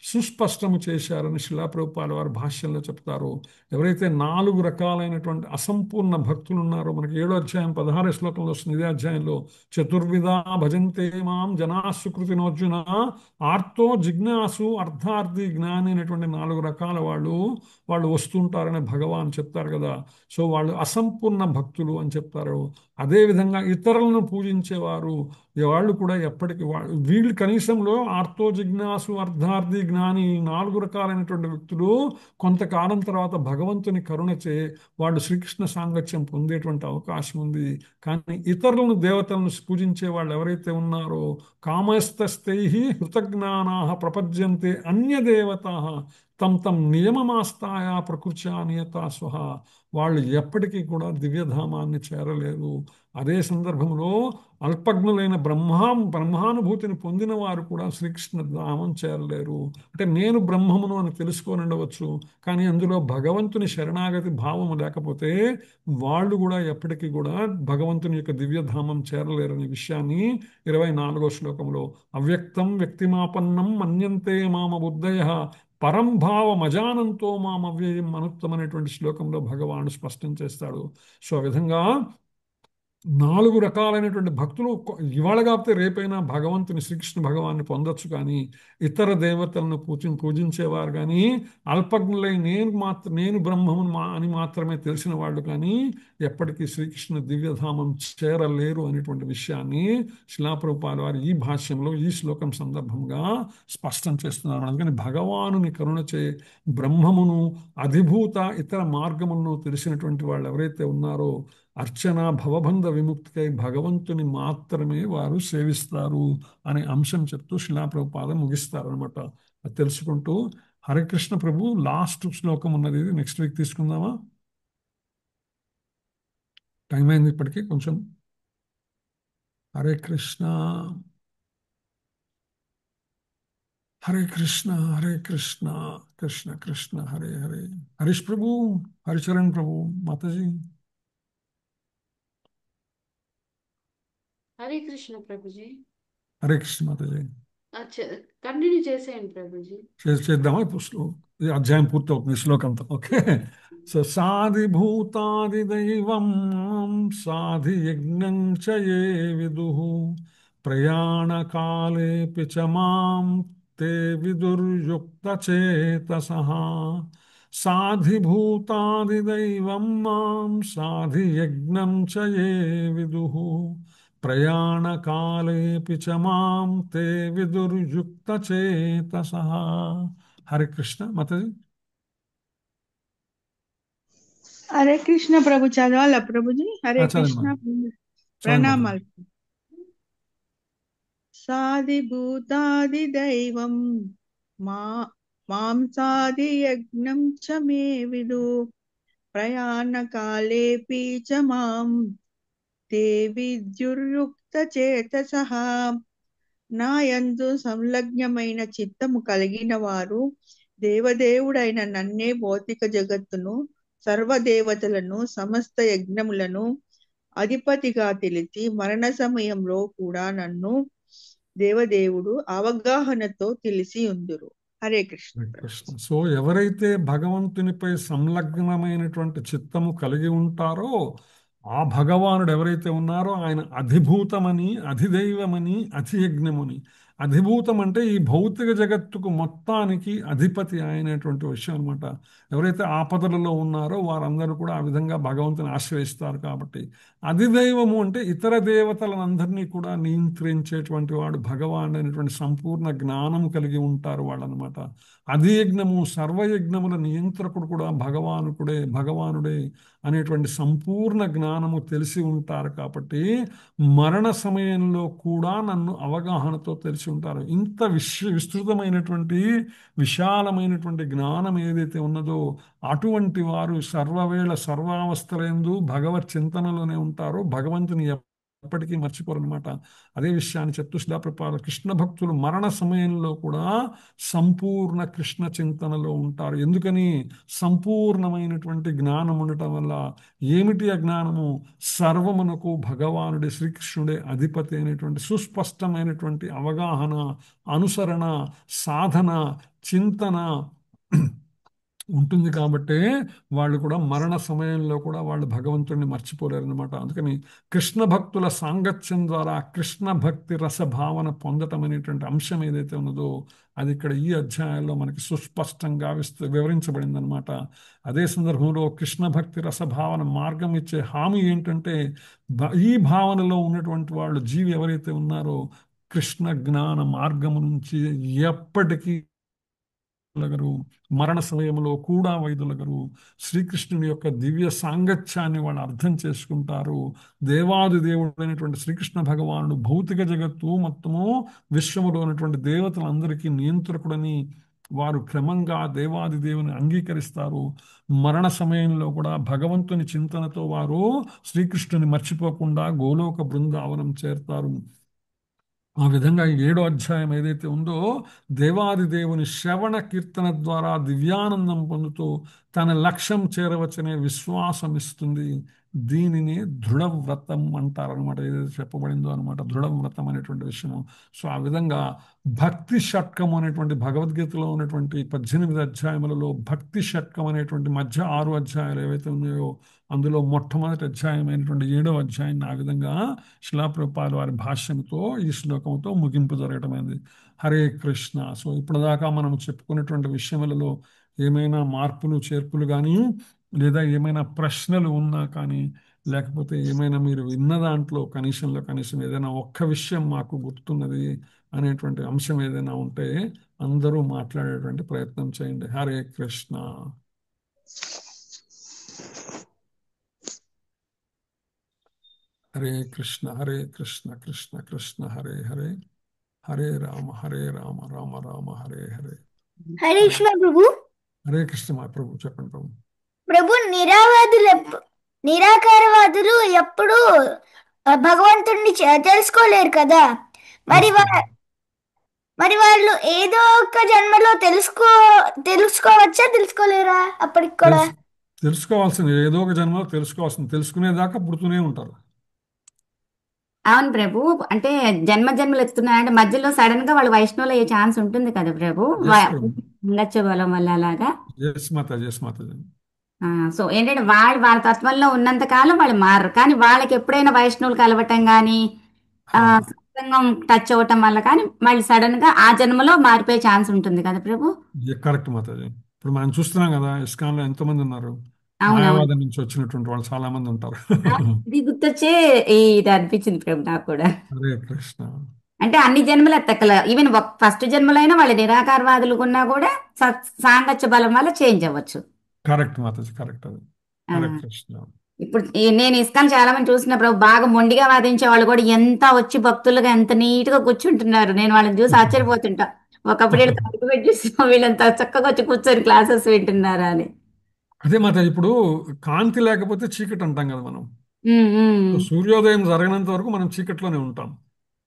సుస్పష్టము చేశారని శిలా ప్రభుపాద వారి భాష్యంలో చెప్తారు. ఎవరైతే 4 రకాలైనటువంటి అసంపూర్ణ భక్తులు ఉన్నారో, మనకి 7వ అధ్యాయం 16వ శ్లోకంలో వస్తుంది. ఇదే అధ్యాయంలో చతుర్విధా భజంతే మాం జనా సుకృతినోర్జున ఆర్తో జిజ్ఞాసు అర్థార్థి జ్ఞాని అనేటువంటి 4 రకాల వాళ్ళు వస్తుంటారని భగవాన్ చెప్తారు కదా. సో వాళ్ళు అసంపూర్ణ భక్తులు అని చెప్తారు. అదేవిధంగా ఇతరులను పూజించేవారు వాళ్ళు కూడా ఎప్పటికీ వీళ్ళు కనీసంలో ఆర్తో జిజ్ఞాసు అర్థార్థి జ్ఞాని 4 రకాలైనటువంటి వ్యక్తులు కొంతకాలం తర్వాత భగవంతుని కరుణచే వాళ్ళు శ్రీకృష్ణ సాంగత్యం పొందేటువంటి అవకాశం ఉంది. కానీ ఇతరులను దేవతలను పూజించే వాళ్ళు ఎవరైతే ఉన్నారో కామస్తస్థై హృతజ్ఞానా ప్రపద్యంతే అన్యదేవతా తం నియమమాస్తాయ ప్రకృత్యా నియతా స్వహ, వాళ్ళు ఎప్పటికీ కూడా దివ్యధామాన్ని చేరలేరు. అదే సందర్భంలో అల్పజ్ఞులైన బ్రహ్మానుభూతిని పొందిన వారు కూడా శ్రీకృష్ణ ధామం చేరలేరు. అంటే నేను బ్రహ్మమును అని తెలుసుకొని ఉండవచ్చు, కానీ అందులో భగవంతుని శరణాగతి భావము లేకపోతే వాళ్ళు కూడా ఎప్పటికీ కూడా భగవంతుని యొక్క దివ్యధామం చేరలేరనే విషయాన్ని 24వ శ్లోకంలో అవ్యక్తం వ్యక్తిమాపన్నం మన్యంతే మామ బుద్ధయ పరంభావమజానంతో మామవ్యయం మనుత్తం అనేటువంటి శ్లోకంలో భగవానుడు స్పష్టం చేస్తాడు. సో ఆ విధంగా 4 రకాలైనటువంటి భక్తులు ఇవాళ కాకపోతే రేపైనా భగవంతుని శ్రీకృష్ణ భగవాన్ని పొందొచ్చు. కానీ ఇతర దేవతలను పూజించేవారు కానీ అల్పజ్ఞులై నేను బ్రహ్మమును అని మాత్రమే తెలిసిన వాళ్ళు కానీ ఎప్పటికీ శ్రీకృష్ణ దివ్యధామం చేరలేరు అనేటువంటి విషయాన్ని శిలాప్రభుపాద వారు ఈ భాష్యంలో ఈ శ్లోకం సందర్భంగా స్పష్టం చేస్తున్నారు. అందుకని భగవానుని కరుణచే బ్రహ్మమును అధిభూత ఇతర మార్గములను తెలిసినటువంటి వాళ్ళు ఎవరైతే ఉన్నారో అర్చన భవబంధ విముక్తికై భగవంతుని మాత్రమే వారు సేవిస్తారు అనే అంశం చెప్తూ శిలాప్రభుపాద ముగిస్తారు అనమాట. అది తెలుసుకుంటూ హరే కృష్ణ ప్రభు లాస్ట్ శ్లోకం ఉన్నది, నెక్స్ట్ వీక్ తీసుకుందామా? టైం అయింది ఇప్పటికీ కొంచెం. హరే కృష్ణ హరే కృష్ణ హరే కృష్ణ కృష్ణ కృష్ణ హరే హరే. హరీష్ ప్రభు, హరిచరణ్ ప్రభు, మాతాజీ. హరే కృష్ణ ప్రభుజీ. హరే కృష్ణ మాతాజీ. కంటిన్యూ చేసేయండి ప్రభుజీ. చేద్దామా? ఇప్పుడు అధ్యాయం పూర్తవుతుంది శ్లోకంతో. ఓకే. సో సాధిభూతాది దైవం సాధి యజ్ఞం చ యే విదుః ప్రయాణకాలేపి చ మాం తే విదుర్యుక్తచేతసః. సాధిభూతాది దైవం మాం సాధి యజ్ఞం చ యే విదుః ప్రయాణకాలేపి చ మాం తే విదుర్యుక్తచేతసః. హరే కృష్ణ మాతాజీ. హరే కృష్ణ ప్రభు చదవాలా ప్రభుజీ? హరే చదవమ్మా, కృష్ణ చదవండి మాత. ప్రణామాలు. సాది దైవం మా మాంసాది యజ్ఞం చ మే విదు ప్రయాణకాలేపి చ మాం తే విద్యుర్యుక్త చేతసః. నాయందు సంలగ్నమైన చిత్తము కలిగిన వారు దేవదేవుడైన నన్నే భౌతిక జగత్తును, సర్వదేవతలను, సమస్త యజ్ఞములను అధిపతిగా తెలిసి మరణ సమయంలో కూడా నన్ను దేవదేవుడు అవగాహనతో తెలిసి ఉందురు. హరే కృష్ణ. కృష్ణ. సో ఎవరైతే భగవంతునిపై సంలగ్నమైనటువంటి చిత్తము కలిగి ఉంటారో ఆ భగవానుడు ఎవరైతే ఉన్నారో ఆయన అధిభూతమని, అధిదైవమని, అధియజ్ఞమని. అధిభూతం అంటే ఈ భౌతిక జగత్తుకు మొత్తానికి అధిపతి అయినటువంటి విషయం అనమాట. ఎవరైతే ఆపదలలో ఉన్నారో వారందరూ కూడా ఆ విధంగా భగవంతుని ఆశ్రయిస్తారు కాబట్టి. అధిదైవము అంటే ఇతర దేవతలందరినీ కూడా నియంత్రించేటువంటి వాడు భగవానుడు అనేటువంటి సంపూర్ణ జ్ఞానం కలిగి ఉంటారు వాళ్ళనమాట. అధియజ్ఞము, సర్వయజ్ఞముల నియంత్రకుడు కూడా భగవానుడే అనేటువంటి సంపూర్ణ జ్ఞానము తెలిసి ఉంటారు కాబట్టి మరణ సమయంలో కూడా నన్ను అవగాహనతో తెలిసి ఉంటారు. ఇంత విస్తృతమైనటువంటి విశాలమైనటువంటి జ్ఞానం ఏదైతే ఉన్నదో అటువంటి వారు సర్వవేళ సర్వావస్థలందు భగవత్ చింతనలోనే ఉంటారో భగవంతుని ఎప్పటికీ మర్చిపోరనమాట. అదే విషయాన్ని చెప్తూ శ్రీప్రభుపాదులు కృష్ణ భక్తులు మరణ సమయంలో కూడా సంపూర్ణ కృష్ణ చింతనలో ఉంటారు. ఎందుకని? సంపూర్ణమైనటువంటి జ్ఞానం ఉండటం వల్ల. ఏమిటి ఆ జ్ఞానము? సర్వమునకు భగవానుడే, శ్రీకృష్ణుడే అధిపతి అయినటువంటి సుస్పష్టమైనటువంటి అవగాహన, అనుసరణ, సాధన, చింతన ఉంటుంది కాబట్టే వాళ్ళు కూడా మరణ సమయంలో కూడా వాళ్ళు భగవంతుడిని మర్చిపోలేరు అనమాట. అందుకని కృష్ణ భక్తుల సాంగత్యం ద్వారా కృష్ణ భక్తి రసభావన పొందటం అనేటువంటి అంశం ఏదైతే ఉన్నదో అది ఇక్కడ ఈ అధ్యాయంలో మనకి సుస్పష్టంగా వివరించబడింది అనమాట. అదే సందర్భంలో కృష్ణ భక్తి రసభావన మార్గం ఇచ్చే హామీ ఏంటంటే ఈ భావనలో ఉన్నటువంటి వాళ్ళు జీవి ఎవరైతే ఉన్నారో కృష్ణ జ్ఞాన మార్గము నుంచి ఎప్పటికీ మరణ సమయంలో కూడా వైదొలగరు. శ్రీకృష్ణుని యొక్క దివ్య సాంగత్యాన్ని వాళ్ళు అర్థం చేసుకుంటారు. దేవాది దేవుడైనటువంటి శ్రీకృష్ణ భగవానుడు భౌతిక జగత్తు మొత్తము విశ్వములో ఉన్నటువంటి దేవతలందరికీ నియంత్రకుడని వారు క్రమంగా దేవాది దేవుని అంగీకరిస్తారు. మరణ సమయంలో కూడా భగవంతుని చింతనతో వారు శ్రీకృష్ణుని మర్చిపోకుండా గోలోక బృందావనం చేరుతారు. ఆ విధంగా 7వ అధ్యాయం ఏదైతే ఉందో దేవాది దేవుని శ్రవణ కీర్తన ద్వారా దివ్యానందం పొందుతూ తన లక్ష్యం చేరవచ్చనే విశ్వాసం ఇస్తుంది. దీనిని దృఢవ్రతం అంటారనమాట. ఏదైతే చెప్పబడిందో అనమాట దృఢవ్రతం అనేటువంటి విషయము. సో ఆ విధంగా భక్తి షట్కం అనేటువంటి భగవద్గీతలో ఉన్నటువంటి 18 అధ్యాయములలో భక్తి షట్కం అనేటువంటి మధ్య 6 అధ్యాయాలు ఏవైతే ఉన్నాయో అందులో మొట్టమొదటి అధ్యాయం అయినటువంటి 7వ అధ్యాయాన్ని ఆ విధంగా శ్రీప్రభుపాదుల వారి భాష్యంతో ఈ శ్లోకంతో ముగింపు జరగటమైంది. హరే కృష్ణ. సో ఇప్పటిదాకా మనం చెప్పుకున్నటువంటి విషయములలో ఏమైనా మార్పులు చేర్పులు కానీ లేదా ఏమైనా ప్రశ్నలు ఉన్నా కానీ లేకపోతే ఏమైనా మీరు విన్న దాంట్లో కనీసం ఏదైనా ఒక్క విషయం మాకు గుర్తున్నది అనేటువంటి అంశం ఏదైనా ఉంటే అందరూ మాట్లాడేటువంటి ప్రయత్నం చేయండి. హరే కృష్ణ. హరే కృష్ణ హరే కృష్ణ కృష్ణ కృష్ణ హరే హరే హరే రామ రామ రామ హరే హరే. హరే కృష్ణ ప్రభు. హరే కృష్ణ మా ప్రభు. చెప్పండి ప్రభు. ప్రభు నిరాకారవాదులు ఎప్పుడు భగవంతుడిని తెలుసుకోలేరు కదా. మరి వాళ్ళు ఏదో ఒక జన్మలో తెలుసుకోవచ్చా తెలుసుకోలేరా? అప్పటికి కూడా తెలుసుకోవాల్సింది ఏదో ఒక జన్మలో తెలుసుకోవాల్సింది. తెలుసుకునేదాకా పుడుతూనే ఉంటారు. అవును ప్రభు. అంటే జన్మలు ఎత్తున్నారంటే మధ్యలో సడన్ గా వాళ్ళు వైష్ణవులు అయ్యే ఛాన్స్ ఉంటుంది కదా ప్రభు. ఉండొచ్చు బలం వల్ల అలాగా. సో ఏంటంటే వాళ్ళ తత్వంలో ఉన్నంత కాలం వాళ్ళు మారరు. కానీ వాళ్ళకి ఎప్పుడైనా వైష్ణవులు కలవటం కానీ సత్సంగం టచ్ అవ్వటం వల్ల కానీ మళ్ళీ సడన్ గా ఆ జన్మలో మారిపోయే ఛాన్స్ ఉంటుంది కదా ప్రభు. కరెక్ట్ మాతాజీ. ఇప్పుడు మనం చూస్తున్నాం కదా ఇస్కాన్ లో ఎంతో మంది ఉన్నారు. మాయావాదం నుంచి వచ్చినటువంటి వాళ్ళు చాలా మంది ఉంటారు. ఇది గుర్తొచ్చే ఇది అనిపించింది ప్రభు నాకు కూడా. హరే కృష్ణ. అంటే అన్ని జన్మలు ఎత్తకల ఈవెన్ ఫస్ట్ జన్మలో అయినా వాళ్ళు నిరాకారవాదులు ఉన్నా కూడా సాంగత్య బలం వల్ల చేంజ్ అవ్వచ్చు. కరెక్ట్ మాతాజీ. కరెక్ట్. అది ఆ, హరే కృష్ణ. ఇప్పుడు నేను ఇస్కాన్ చాలా మంది చూసిన ప్రభు, బాగా మొండిగా వాదించే వాళ్ళు కూడా ఎంత వచ్చి భక్తులుగా ఎంత నీట్ గా కూర్చుంటున్నారు. నేను వాళ్ళని చూసి ఆశ్చర్యపోతుంటా. ఒకప్పుడు వీళ్ళు తలుపు పెట్టి చూసిన వీళ్ళంత చక్కగా వచ్చి కూర్చొని క్లాసెస్ వింటున్నారా అని. అదే మాట, ఇప్పుడు కాంతి లేకపోతే చీకటి అంటాం కదా మనం. ఉమ్, ఉమ్. సో సూర్యోదయం జరగనంత వరకు మనం చీకట్లోనే ఉంటాం.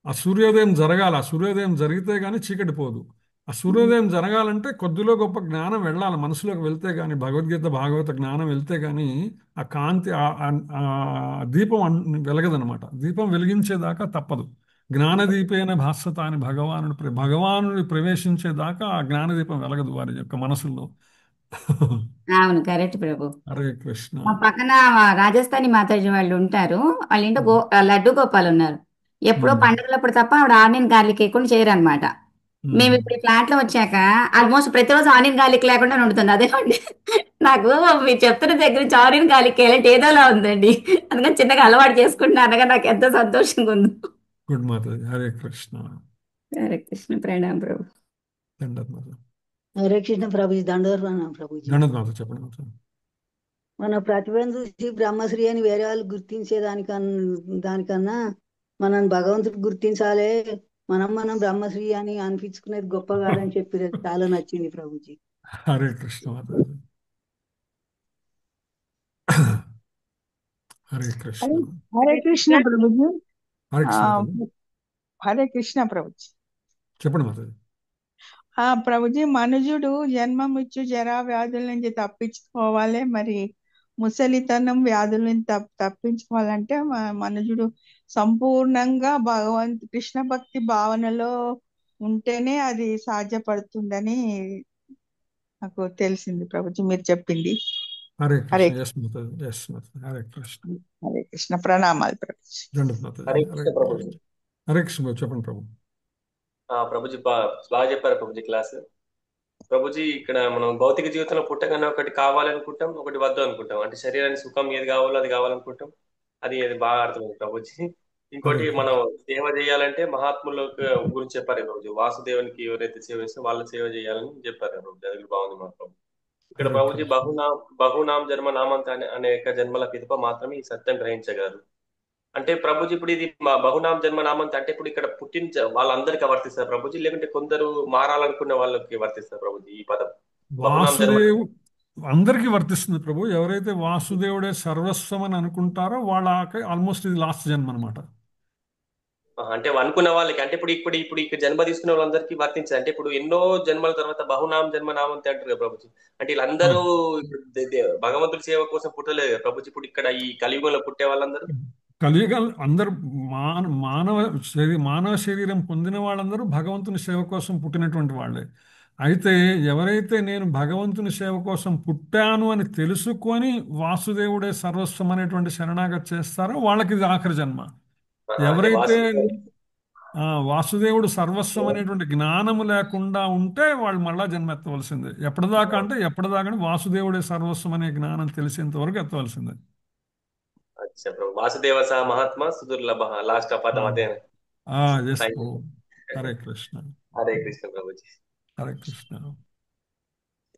ఆ సూర్యోదయం జరగాలి, ఆ సూర్యోదయం జరిగితే గానీ చీకటి పోదు. ఆ సూర్యోదయం జరగాలంటే కొద్దిలో గొప్ప జ్ఞానం వెళ్ళాలి, మనసులోకి వెళ్తే గానీ, భగవద్గీత భాగవత జ్ఞానం వెళ్తే గానీ ఆ కాంతి ఆ దీపం వెలగదనమాట. దీపం వెలిగించేదాకా తప్పదు. జ్ఞానదీపేన భాస్వత అని భగవానుడి ప్రవేశించేదాకా ఆ జ్ఞానదీపం వెలగదు వారి యొక్క మనసుల్లో. అవును, కరెక్ట్ ప్రభు. హరే కృష్ణ. మా పక్కన రాజస్థానీ మాతాజీ వాళ్ళు ఉంటారు. వాళ్ళ ఇంట్లో లడ్డు గోపాల్ ఉన్నారు. ఎప్పుడో పండుగలప్పుడు తప్ప ఆవిడ ఆనియన్ గార్లిక్ లేకుండా చేయరనమాట. మేము ఇప్పుడు ఫ్లాట్ లో వచ్చాక ఆల్మోస్ట్ ప్రతిరోజు ఆనియన్ గార్లిక్ లేకుండా వండుతుంది. అదే అండి, నాకు మీరు చెప్తున్న దగ్గర నుంచి ఆనియన్ గార్లిక్ వేయాలంటే ఏదోలా ఉందండి. అందుకని చిన్నగా అలవాటు చేసుకుంటున్నాను. అనగా నాకు ఎంతో సంతోషంగా ఉంది. గుడ్ మాతాజీ. హరే కృష్ణ. హరే కృష్ణ. ప్రణాం ప్రభు. దండత్ మాత. హరే కృష్ణ ప్రభుజీ, దండోదర్వనం ప్రభుజీ. దండత్ మాత, చెప్పండి మాత. మన ప్రతిభను చూసి బ్రహ్మశ్రీ అని వేరే వాళ్ళు గుర్తించే దానికన్నా మనం భగవంతుడు గుర్తించాలే, మనం బ్రహ్మశ్రీ అని అనిపించుకునేది గొప్ప కాదని చెప్పి చాలా నచ్చింది ప్రభుజీ. హరే కృష్ణ మాతాజీ. హరే కృష్ణ. హరే కృష్ణ ప్రభుజీ. హరే ఆ, కృష్ణ మాతాజీ. హరే కృష్ణ ప్రభుజీ. చెప్పండి మాతాజీ. ప్రభుజీ, మనుజుడు జన్మమిచ్చు జరా వ్యాధుల నుంచి తప్పించుకోవాలి. మరి ముసలితనం వ్యాధుల నుంచి తప్పించుకోవాలంటే మనుజుడు సంపూర్ణంగా కృష్ణ భక్తి భావనలో ఉంటేనే అది సాధ్యపడుతుందని నాకు తెలిసింది ప్రభుజీ, మీరు చెప్పింది. హరే హరే కృష్ణ. ఎస్ మాతాజీ, ఎస్ మాతాజీ. హరే కృష్ణ. హరే కృష్ణ. ప్రణామాలు ప్రభుజీ. దండత్ మాతాజీ. హరే హరే కృష్ణ ప్రభుజీ. హరే కృష్ణ ప్రభు, చెప్పండి ప్రభు. ప్రభుజీ బాగా చెప్పారు ప్రభుజీ క్లాస్. ప్రభుజీ, ఇక్కడ మనం భౌతిక జీవితంలో పుట్టగానే ఒకటి కావాలనుకుంటాం, ఒకటి వద్దు అనుకుంటాం. అంటే శరీరానికి సుఖం ఏది కావాలో అది కావాలనుకుంటాం. అది బాగా అర్థమైంది ప్రభుజీ. ఇంకోటి, మనం సేవ చేయాలంటే మహాత్ముల గురించి చెప్పారు ప్రభుజీ. వాసుదేవునికి ఎవరైతే సేవ చేస్తే వాళ్ళ సేవ చేయాలని చెప్పారు ప్రభుజీ. అది కూడా బాగుంది మా ప్రభు. ఇక్కడ ప్రభుజీ బహునాం జన్మ నామంత అనేక జన్మల పిదప మాత్రమే ఈ సత్యం గ్రహించగలరు. అంటే ప్రభుజీ, ఇప్పుడు ఇది మా బహునాం జన్మ నామంత అంటే ఇప్పుడు ఇక్కడ పుట్టిన వాళ్ళందరికీ వర్తిస్తారు ప్రభుజీ, లేకుంటే కొందరు మారాలనుకునే వాళ్ళకి వర్తిస్తారు ప్రభుజీ ఈ పదం? బహునాం జన్మ వాసుదేవు అందరికీ వర్తిస్తుంది ప్రభు. ఎవరైతే వాసుదేవుడే సర్వస్వం అని అనుకుంటారో వాళ్ళకి ఆల్మోస్ట్ ఇది లాస్ట్ జన్మ అనమాట. అంటే అనుకున్న వాళ్ళకి, అంటే ఇప్పుడు ఇక్కడ జన్మ తీసుకునే వాళ్ళందరికీ వర్తించారు. అంటే ఇప్పుడు ఎన్నో జన్మల తర్వాత బహునాం జన్మ నామంతే అంటారు కదా ప్రభుజీ. అంటే వీళ్ళందరూ భగవంతుడి సేవ కోసం పుట్టలేదు కదా ప్రభుజీ. ఇప్పుడు ఇక్కడ ఈ కలియుగంలో పుట్టే వాళ్ళందరూ కలియుగాలు అందరూ మానవ శరీరం పొందిన వాళ్ళందరూ భగవంతుని సేవ కోసం పుట్టినటువంటి వాళ్ళే. అయితే ఎవరైతే నేను భగవంతుని సేవ కోసం పుట్టాను అని తెలుసుకొని వాసుదేవుడే సర్వస్వం అనేటువంటి శరణాగతి చేస్తారో వాళ్ళకి ఇది ఆఖరి జన్మ. ఎవరైతే వాసుదేవుడు సర్వస్వం అనేటువంటి జ్ఞానము లేకుండా ఉంటే వాళ్ళు మళ్ళా జన్మ ఎత్తవలసిందే. ఎప్పటిదాకా అంటే ఎప్పటిదాకా వాసుదేవుడే సర్వస్వం అనే జ్ఞానం తెలిసేంత వరకు ఎత్తవలసిందే. అచ్చా ప్రభు. వాసుదేవ సహ మహాత్మా సుదుర్లభ, లాస్ట్ ఆ పదం అదే. హరే కృష్ణ. హరే కృష్ణ ప్రభుజీ. హరే కృష్ణ.